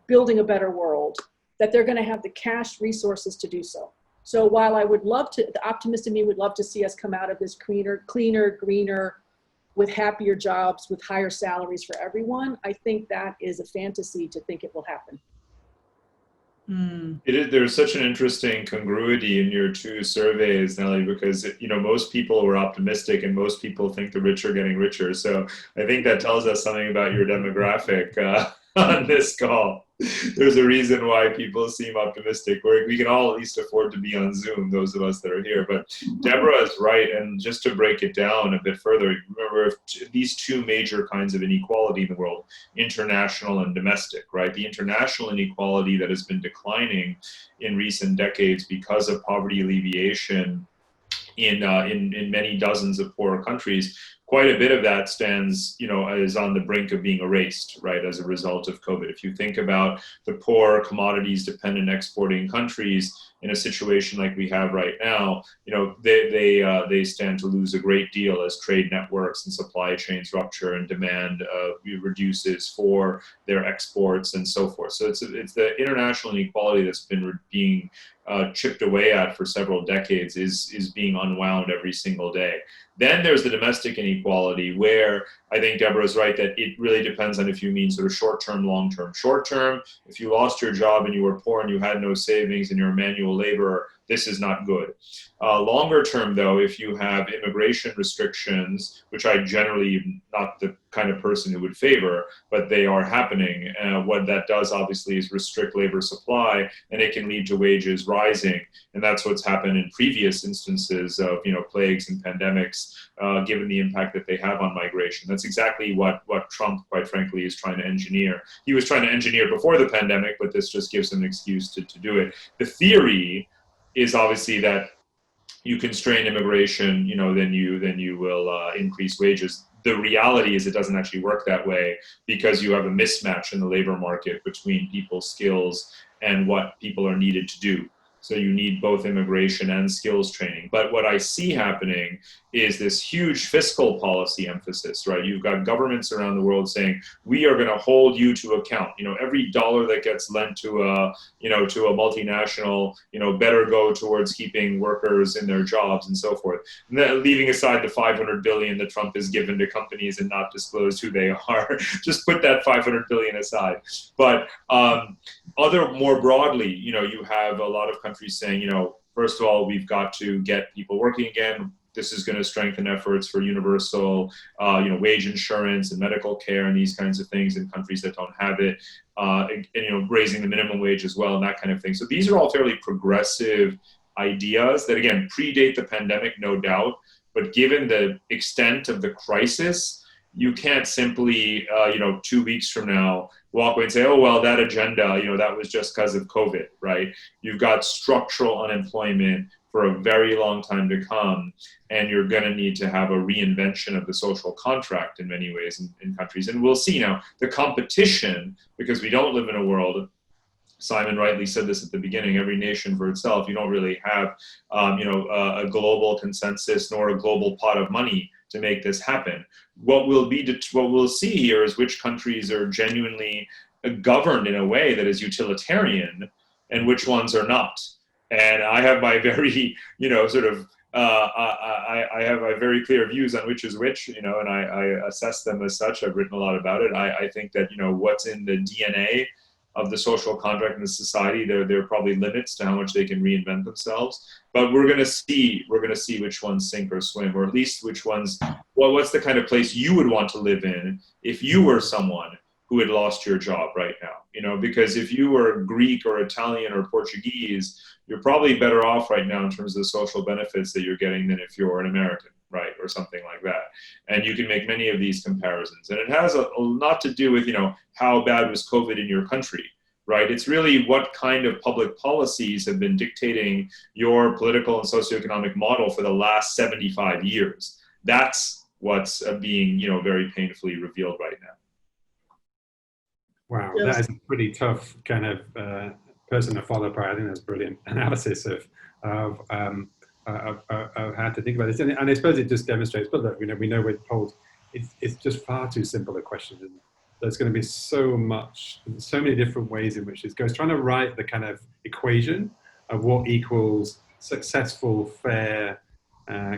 building a better world, that they're going to have the cash resources to do so. So while I would love to, the optimist in me would love to see us come out of this cleaner, greener, with happier jobs, with higher salaries for everyone, I think that is a fantasy to think it will happen. There's such an interesting congruity in your two surveys, Nellie, because most people were optimistic and most people think the rich are getting richer. So I think that tells us something about your demographic on this call. There's a reason why people seem optimistic. We can all at least afford to be on Zoom, those of us that are here. But Deborah is right, and just to break it down a bit further, remember these two major kinds of inequality in the world, international and domestic, right? The international inequality that has been declining in recent decades because of poverty alleviation in many dozens of poorer countries. Quite a bit of that is on the brink of being erased, right, as a result of COVID. If you think about the poor commodities-dependent exporting countries in a situation like we have right now, they stand to lose a great deal as trade networks and supply chains rupture and demand reduces for their exports and so forth. So it's the international inequality that's been being chipped away at for several decades is being unwound every single day. Then there's the domestic inequality, where I think Deborah's right that it really depends on if you mean sort of short-term, long-term. Short-term, if you lost your job and you were poor and you had no savings and you're a manual laborer, this is not good. Longer term, though, if you have immigration restrictions, which I generally am not the kind of person who would favor, but they are happening, what that does obviously is restrict labor supply, and it can lead to wages rising. And that's what's happened in previous instances of plagues and pandemics, given the impact that they have on migration. That's exactly what Trump, quite frankly, is trying to engineer. He was trying to engineer before the pandemic, but this just gives him an excuse to do it. The theory is obviously that you constrain immigration, then you will increase wages. The reality is it doesn't actually work that way, because you have a mismatch in the labor market between people's skills and what people are needed to do. So you need both immigration and skills training. But what I see happening is this huge fiscal policy emphasis, right? You've got governments around the world saying, we are going to hold you to account. Every dollar that gets lent to a multinational, better go towards keeping workers in their jobs and so forth. And then, leaving aside the $500 billion that Trump has given to companies and not disclosed who they are, just put that $500 billion aside. But more broadly, you have a lot of countries saying, first of all, we've got to get people working again. This is going to strengthen efforts for universal, wage insurance and medical care and these kinds of things in countries that don't have it, and raising the minimum wage as well and that kind of thing. So these are all fairly progressive ideas that, again, predate the pandemic, no doubt. But given the extent of the crisis, you can't simply, 2 weeks from now, walk away and say, oh, well, that agenda, that was just because of COVID, right? You've got structural unemployment for a very long time to come, and you're going to need to have a reinvention of the social contract in many ways in countries. And we'll see now the competition, because we don't live in a world, Simon rightly said this at the beginning, every nation for itself. You don't really have, a global consensus nor a global pot of money to make this happen. What we'll see here is which countries are genuinely governed in a way that is utilitarian and which ones are not. And I have my very, I have my very clear views on which is which, and I assess them as such. I've written a lot about it. I think that, what's in the DNA of the social contract in the society, there are probably limits to how much they can reinvent themselves. But we're gonna see which ones sink or swim, or at least which ones. Well, what's the kind of place you would want to live in if you were someone who had lost your job right now? Because if you were Greek or Italian or Portuguese, you're probably better off right now in terms of the social benefits that you're getting than if you're an American, right, or something like that. And you can make many of these comparisons. And it has a lot to do with, how bad was COVID in your country, right? It's really what kind of public policies have been dictating your political and socioeconomic model for the last 75 years. That's what's being, very painfully revealed right now. Wow, Yes. that is a pretty tough kind of person to follow. I think that's brilliant analysis of how to think about this, and I suppose it just demonstrates. But look, we know with polls, it's just far too simple a question. And there's going to be so many different ways in which this goes. Trying to write the kind of equation of what equals successful, fair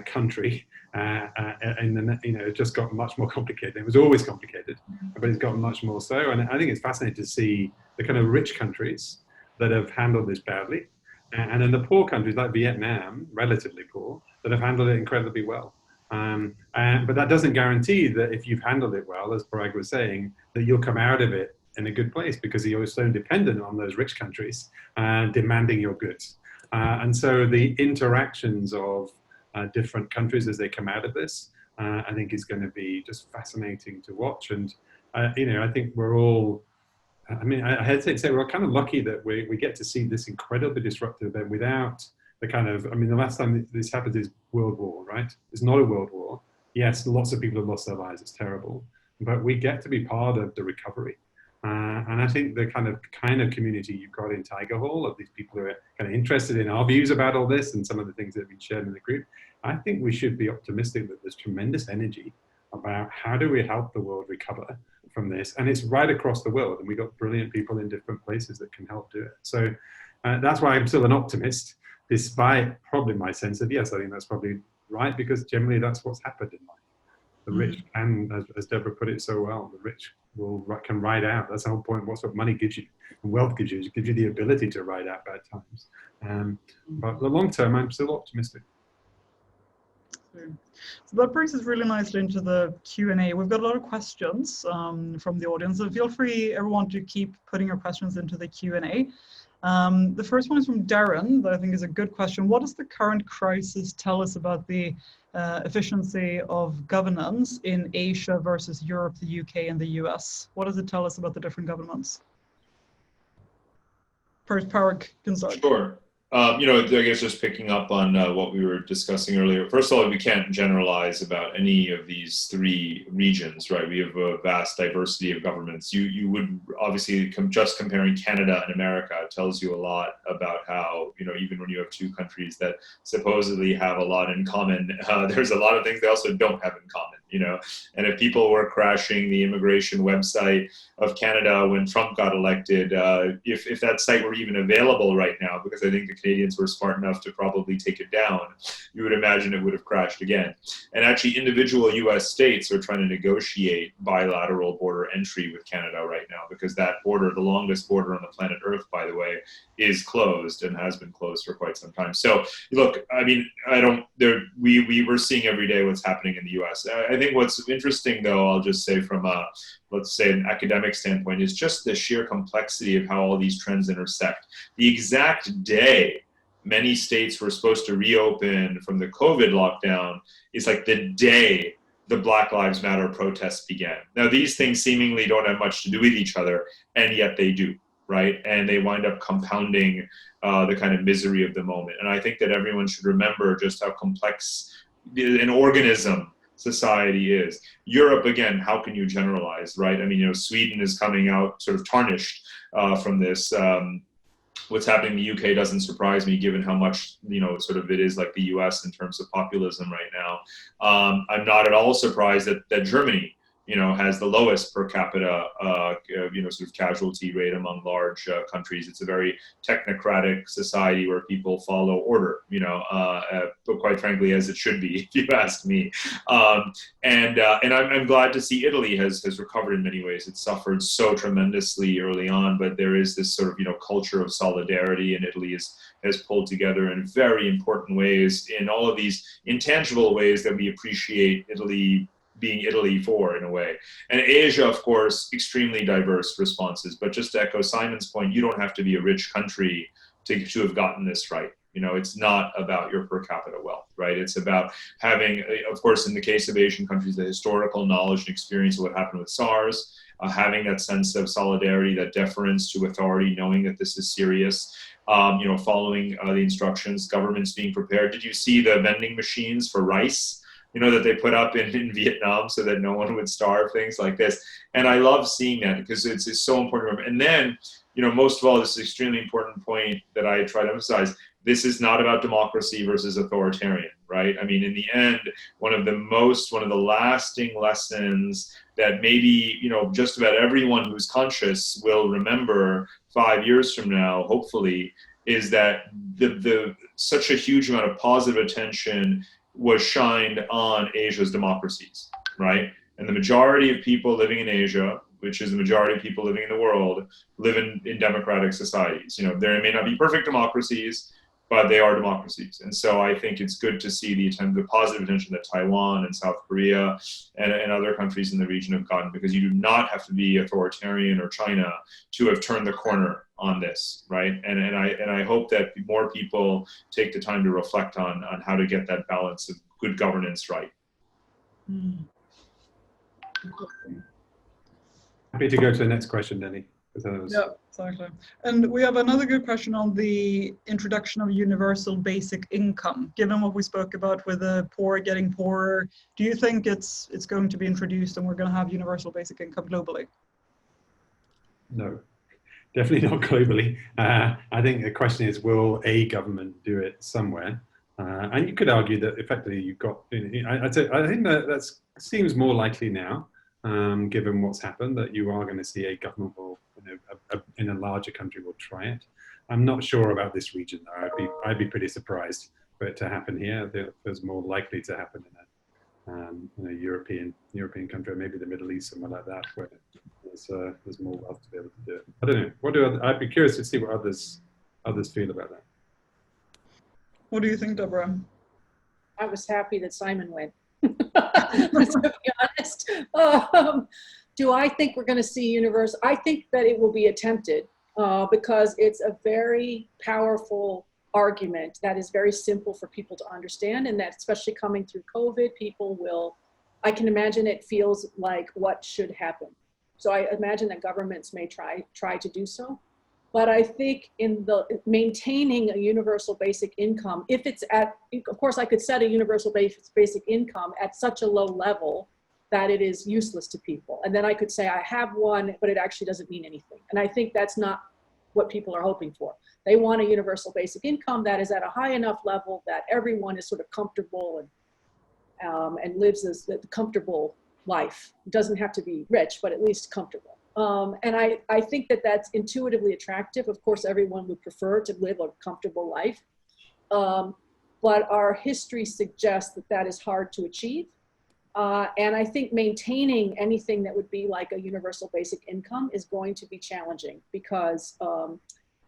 country. And then, it just got much more complicated. It was always complicated, but it's gotten much more so. And I think it's fascinating to see the kind of rich countries that have handled this badly, and then the poor countries like Vietnam, relatively poor, that have handled it incredibly well. But that doesn't guarantee that if you've handled it well, as Parag was saying, that you'll come out of it in a good place, because you're so dependent on those rich countries demanding your goods. And so the interactions of different countries as they come out of this, I think is going to be just fascinating to watch. And, I think we're all, I hesitate to say we're kind of lucky that we get to see this incredibly disruptive event without the kind of, the last time this happened is World War, right? It's not a world war. Yes, lots of people have lost their lives, it's terrible. But we get to be part of the recovery. And I think the kind of community you've got in Tiger Hall, of these people who are kind of interested in our views about all this and some of the things that have been shared in the group, I think we should be optimistic that there's tremendous energy about how do we help the world recover from this. And it's right across the world, and we've got brilliant people in different places that can help do it. So that's why I'm still an optimist, despite probably my sense of, yes, I think that's probably right, because generally that's what's happened in life. The rich can, as Deborah put it so well, the rich can ride out. That's the whole point. What's what money gives you, and wealth gives you. It gives you the ability to ride out bad times. But the long term, I'm still optimistic. So that brings us really nicely into the Q&A. We've got a lot of questions from the audience, so feel free, everyone, to keep putting your questions into the Q&A. The first one is from Darren, that I think is a good question. What does the current crisis tell us about the efficiency of governance in Asia versus Europe, the UK, and the US? What does it tell us about the different governments? First, Parag can start. Sure. I guess just picking up on what we were discussing earlier. First of all, we can't generalize about any of these three regions, right? We have a vast diversity of governments. You would obviously, just comparing Canada and America tells you a lot about how, even when you have two countries that supposedly have a lot in common, there's a lot of things they also don't have in common, And if people were crashing the immigration website of Canada when Trump got elected, if that site were even available right now, because I think the Canadians were smart enough to probably take it down, you would imagine it would have crashed again. And actually, individual US states are trying to negotiate bilateral border entry with Canada right now, because that border, the longest border on the planet Earth, by the way, is closed and has been closed for quite some time. So look, we were seeing every day what's happening in the US. I think what's interesting, though, I'll just say from let's say an academic standpoint, is just the sheer complexity of how all these trends intersect. The exact day many states were supposed to reopen from the COVID lockdown is like the day the Black Lives Matter protests began. Now, these things seemingly don't have much to do with each other, and yet they do, right? And they wind up compounding the kind of misery of the moment. And I think that everyone should remember just how complex an organism society is. Europe, again, how can you generalize, right? Sweden is coming out sort of tarnished from this. What's happening in the UK doesn't surprise me, given how much, sort of it is like the US in terms of populism right now. I'm not at all surprised that Germany, has the lowest per capita, sort of casualty rate among large countries. It's a very technocratic society where people follow order, but quite frankly, as it should be, if you ask me. And I'm glad to see Italy has recovered in many ways. It suffered so tremendously early on, but there is this sort of, culture of solidarity, and Italy has pulled together in very important ways, in all of these intangible ways that we appreciate Italy being Italy for, in a way. And Asia, of course, extremely diverse responses. But just to echo Simon's point, you don't have to be a rich country to have gotten this right. It's not about your per capita wealth, right? It's about having, of course, in the case of Asian countries, the historical knowledge and experience of what happened with SARS, having that sense of solidarity, that deference to authority, knowing that this is serious, following the instructions, governments being prepared. Did you see the vending machines for rice? That they put up in Vietnam so that no one would starve, things like this. And I love seeing that, because it's so important to remember. And then, most of all, this is an extremely important point that I try to emphasize. This is not about democracy versus authoritarian, right? In the end, one of the lasting lessons that maybe, just about everyone who's conscious will remember 5 years from now, hopefully, is that the such a huge amount of positive attention was shined on Asia's democracies, right? And the majority of people living in Asia, which is the majority of people living in the world, live in democratic societies. You know, there may not be perfect democracies, but they are democracies. And so I think it's good to see the positive attention that Taiwan and South Korea and other countries in the region have gotten, because you do not have to be authoritarian or China to have turned the corner on this, right? And I hope that more people take the time to reflect on how to get that balance of good governance right. Mm. Happy to go to the next question, Denny. Yeah, exactly. And we have another good question on the introduction of universal basic income. Given what we spoke about with the poor getting poorer, do you think it's going to be introduced and we're going to have universal basic income globally? No, definitely not globally. I think the question is, will a government do it somewhere? And you could argue that effectively you've got, I think that seems more likely now, given what's happened, that you are going to see a government will, in a larger country will try it. I'm not sure about this region though. I'd be pretty surprised for it to happen here. There's more likely to happen in a European country, maybe the Middle East, somewhere like that, where there's more wealth to be able to do it. I don't know. I'd be curious to see what others feel about that. What do you think, Deborah? I was happy that Simon went. To be honest, do I think we're going to see universal? I think that it will be attempted because it's a very powerful argument that is very simple for people to understand, and that especially coming through COVID, people will, I can imagine it feels like what should happen. So I imagine that governments may try to do so. But I think in the maintaining a universal basic income, if it's at, of course, I could set a universal basic income at such a low level that it is useless to people. And then I could say I have one, but it actually doesn't mean anything. And I think that's not what people are hoping for. They want a universal basic income that is at a high enough level that everyone is sort of comfortable and lives a comfortable life. It doesn't have to be rich, but at least comfortable. And I think that that's intuitively attractive. Of course, everyone would prefer to live a comfortable life. But our history suggests that that is hard to achieve. And I think maintaining anything that would be like a universal basic income is going to be challenging because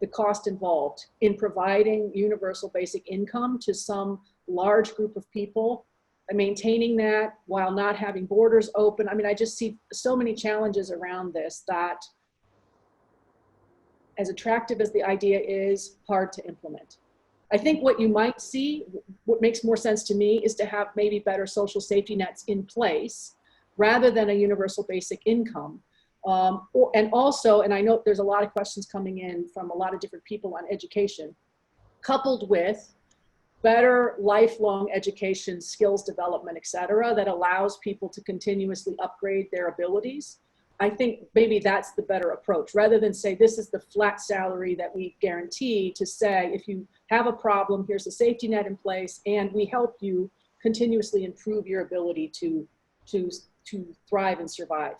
the cost involved in providing universal basic income to some large group of people, and maintaining that while not having borders open. I mean, I just see so many challenges around this that, as attractive as the idea is, hard to implement. I think what you might see, what makes more sense to me, is to have maybe better social safety nets in place rather than a universal basic income. And also, and I know there's a lot of questions coming in from a lot of different people on education, coupled with better lifelong education, skills development, et cetera, that allows people to continuously upgrade their abilities. I think maybe that's the better approach, rather than say this is the flat salary that we guarantee, to say if you have a problem, here's a safety net in place, and we help you continuously improve your ability to thrive and survive.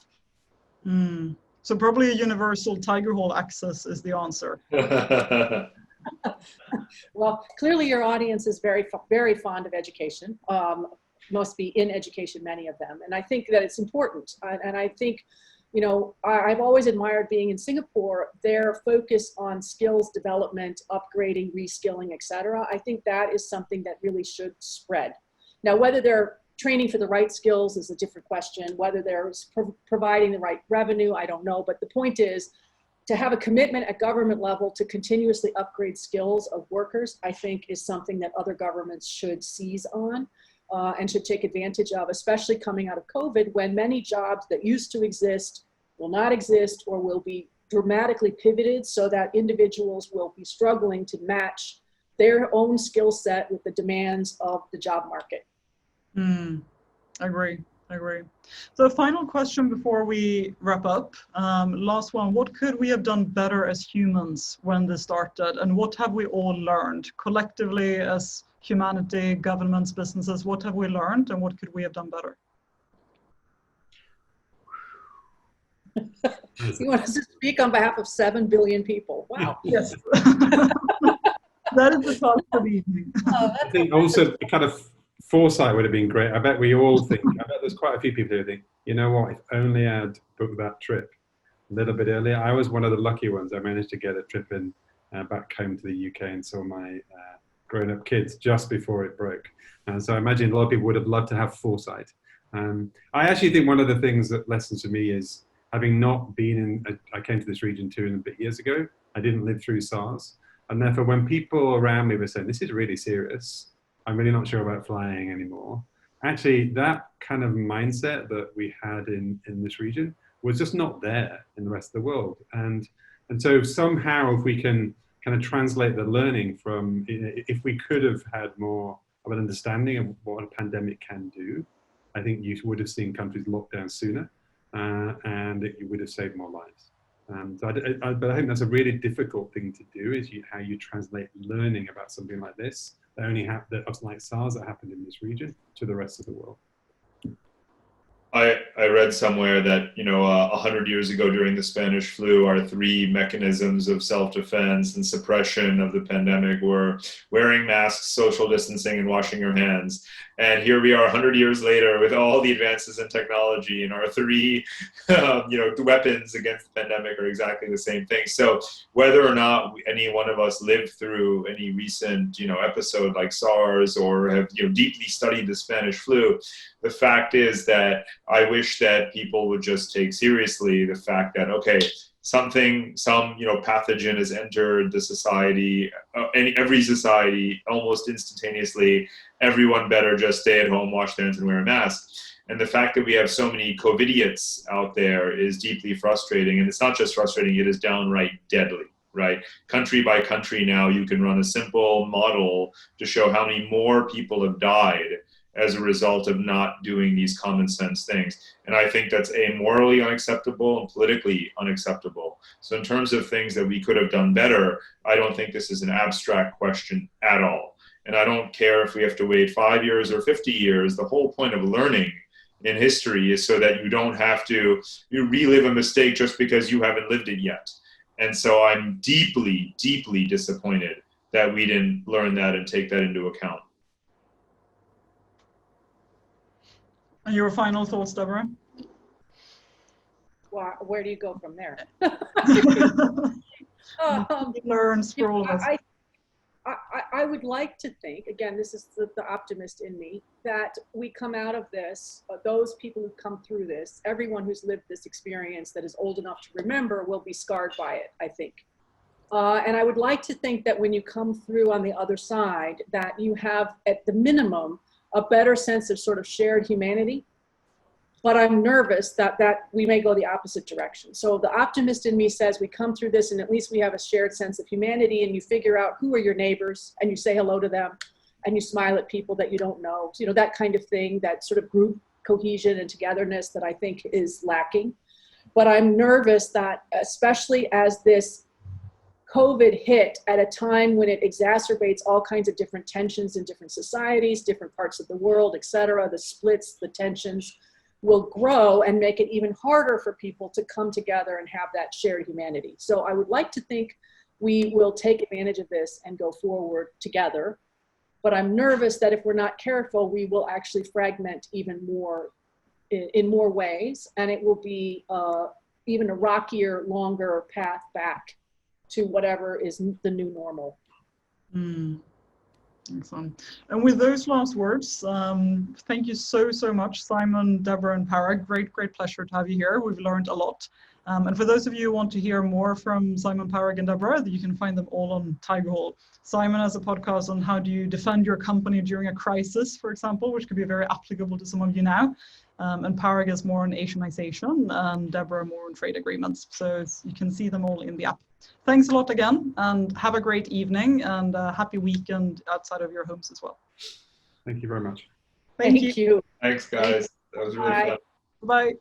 Mm. So probably a universal Tiger Hole access is the answer. Well, clearly your audience is very, very fond of education. Must be in education, many of them. And I think that it's important. And I think, you know, I've always admired being in Singapore, their focus on skills development, upgrading, reskilling, et cetera. I think that is something that really should spread. Now, whether they're training for the right skills is a different question. Whether they're providing the right revenue, I don't know. But the point is, to have a commitment at government level to continuously upgrade skills of workers, I think is something that other governments should seize on and should take advantage of, especially coming out of COVID, when many jobs that used to exist will not exist or will be dramatically pivoted so that individuals will be struggling to match their own skill set with the demands of the job market. I agree. So final question before we wrap up. Last one, what could we have done better as humans when this started? And what have we all learned collectively as humanity, governments, businesses? What have we learned and what could we have done better? You want us to speak on behalf of 7 billion people? Wow. Yes. That is the task for the evening. Oh, I think also the kind of foresight would have been great. I bet we all think, I bet there's quite a few people who think, you know what, if only I'd booked that trip a little bit earlier. I was one of the lucky ones. I managed to get a trip in back home to the UK and saw my grown-up kids just before it broke. And so I imagine a lot of people would have loved to have foresight. I actually think one of the things that lessons for me is having not been in, I came to this region 2.5 years ago. I didn't live through SARS. And therefore when people around me were saying, this is really serious, I'm really not sure about flying anymore. Actually, that kind of mindset that we had in this region was just not there in the rest of the world. And so somehow if we can kind of translate the learning from, if we could have had more of an understanding of what a pandemic can do, I think you would have seen countries lock down sooner and you would have saved more lives. But I think that's a really difficult thing to do, is how you translate learning about something like this, that only happened, like SARS that happened in this region, to the rest of the world. I read somewhere that 100 years ago during the Spanish flu, our 3 mechanisms of self-defense and suppression of the pandemic were wearing masks, social distancing, and washing your hands. And here we are 100 years later with all the advances in technology, and our 3 weapons against the pandemic are exactly the same thing. So whether or not any one of us lived through any recent episode like SARS or have deeply studied the Spanish flu, the fact is that I wish that people would just take seriously the fact that, okay, some pathogen has entered the society, every society almost instantaneously. Everyone better just stay at home, wash their hands, and wear a mask. And the fact that we have so many COVIDiots out there is deeply frustrating. And it's not just frustrating, it is downright deadly, right? Country by country now, you can run a simple model to show how many more people have died as a result of not doing these common sense things. And I think that's morally unacceptable and politically unacceptable. So in terms of things that we could have done better, I don't think this is an abstract question at all. And I don't care if we have to wait 5 years or 50 years. The whole point of learning in history is so that you don't have to relive a mistake just because you haven't lived it yet. And so I'm deeply, deeply disappointed that we didn't learn that and take that into account. And your final thoughts, Deborah? Well, where do you go from there? Learns for all of us. I would like to think, again, this is the optimist in me, that we come out of this, those people who come through this, everyone who's lived this experience that is old enough to remember will be scarred by it, I think. And I would like to think that when you come through on the other side, that you have, at the minimum, a better sense of sort of shared humanity. But I'm nervous that we may go the opposite direction. So the optimist in me says we come through this and at least we have a shared sense of humanity, and you figure out who are your neighbors and you say hello to them and you smile at people that you don't know. So, that kind of thing, that sort of group cohesion and togetherness that I think is lacking. But I'm nervous that, especially as this COVID hit at a time when it exacerbates all kinds of different tensions in different societies, different parts of the world, et cetera, the splits, the tensions will grow and make it even harder for people to come together and have that shared humanity. So I would like to think we will take advantage of this and go forward together. But I'm nervous that if we're not careful, we will actually fragment even more in more ways, and it will be even a rockier, longer path back to whatever is the new normal. Excellent. And with those last words, thank you so much, Simon, Deborah, and Parag. Great pleasure to have you here. We've learned a lot. And for those of you who want to hear more from Simon, Parag, and Deborah, you can find them all on Tiger Hall. Simon has a podcast on how do you defend your company during a crisis, for example, which could be very applicable to some of you now. And Parag is more on Asianization, and Deborah more on trade agreements. So you can see them all in the app. Thanks a lot again, and have a great evening and a happy weekend outside of your homes as well. Thank you very much. Thank you. you. Thanks, guys. That was really fun. Bye.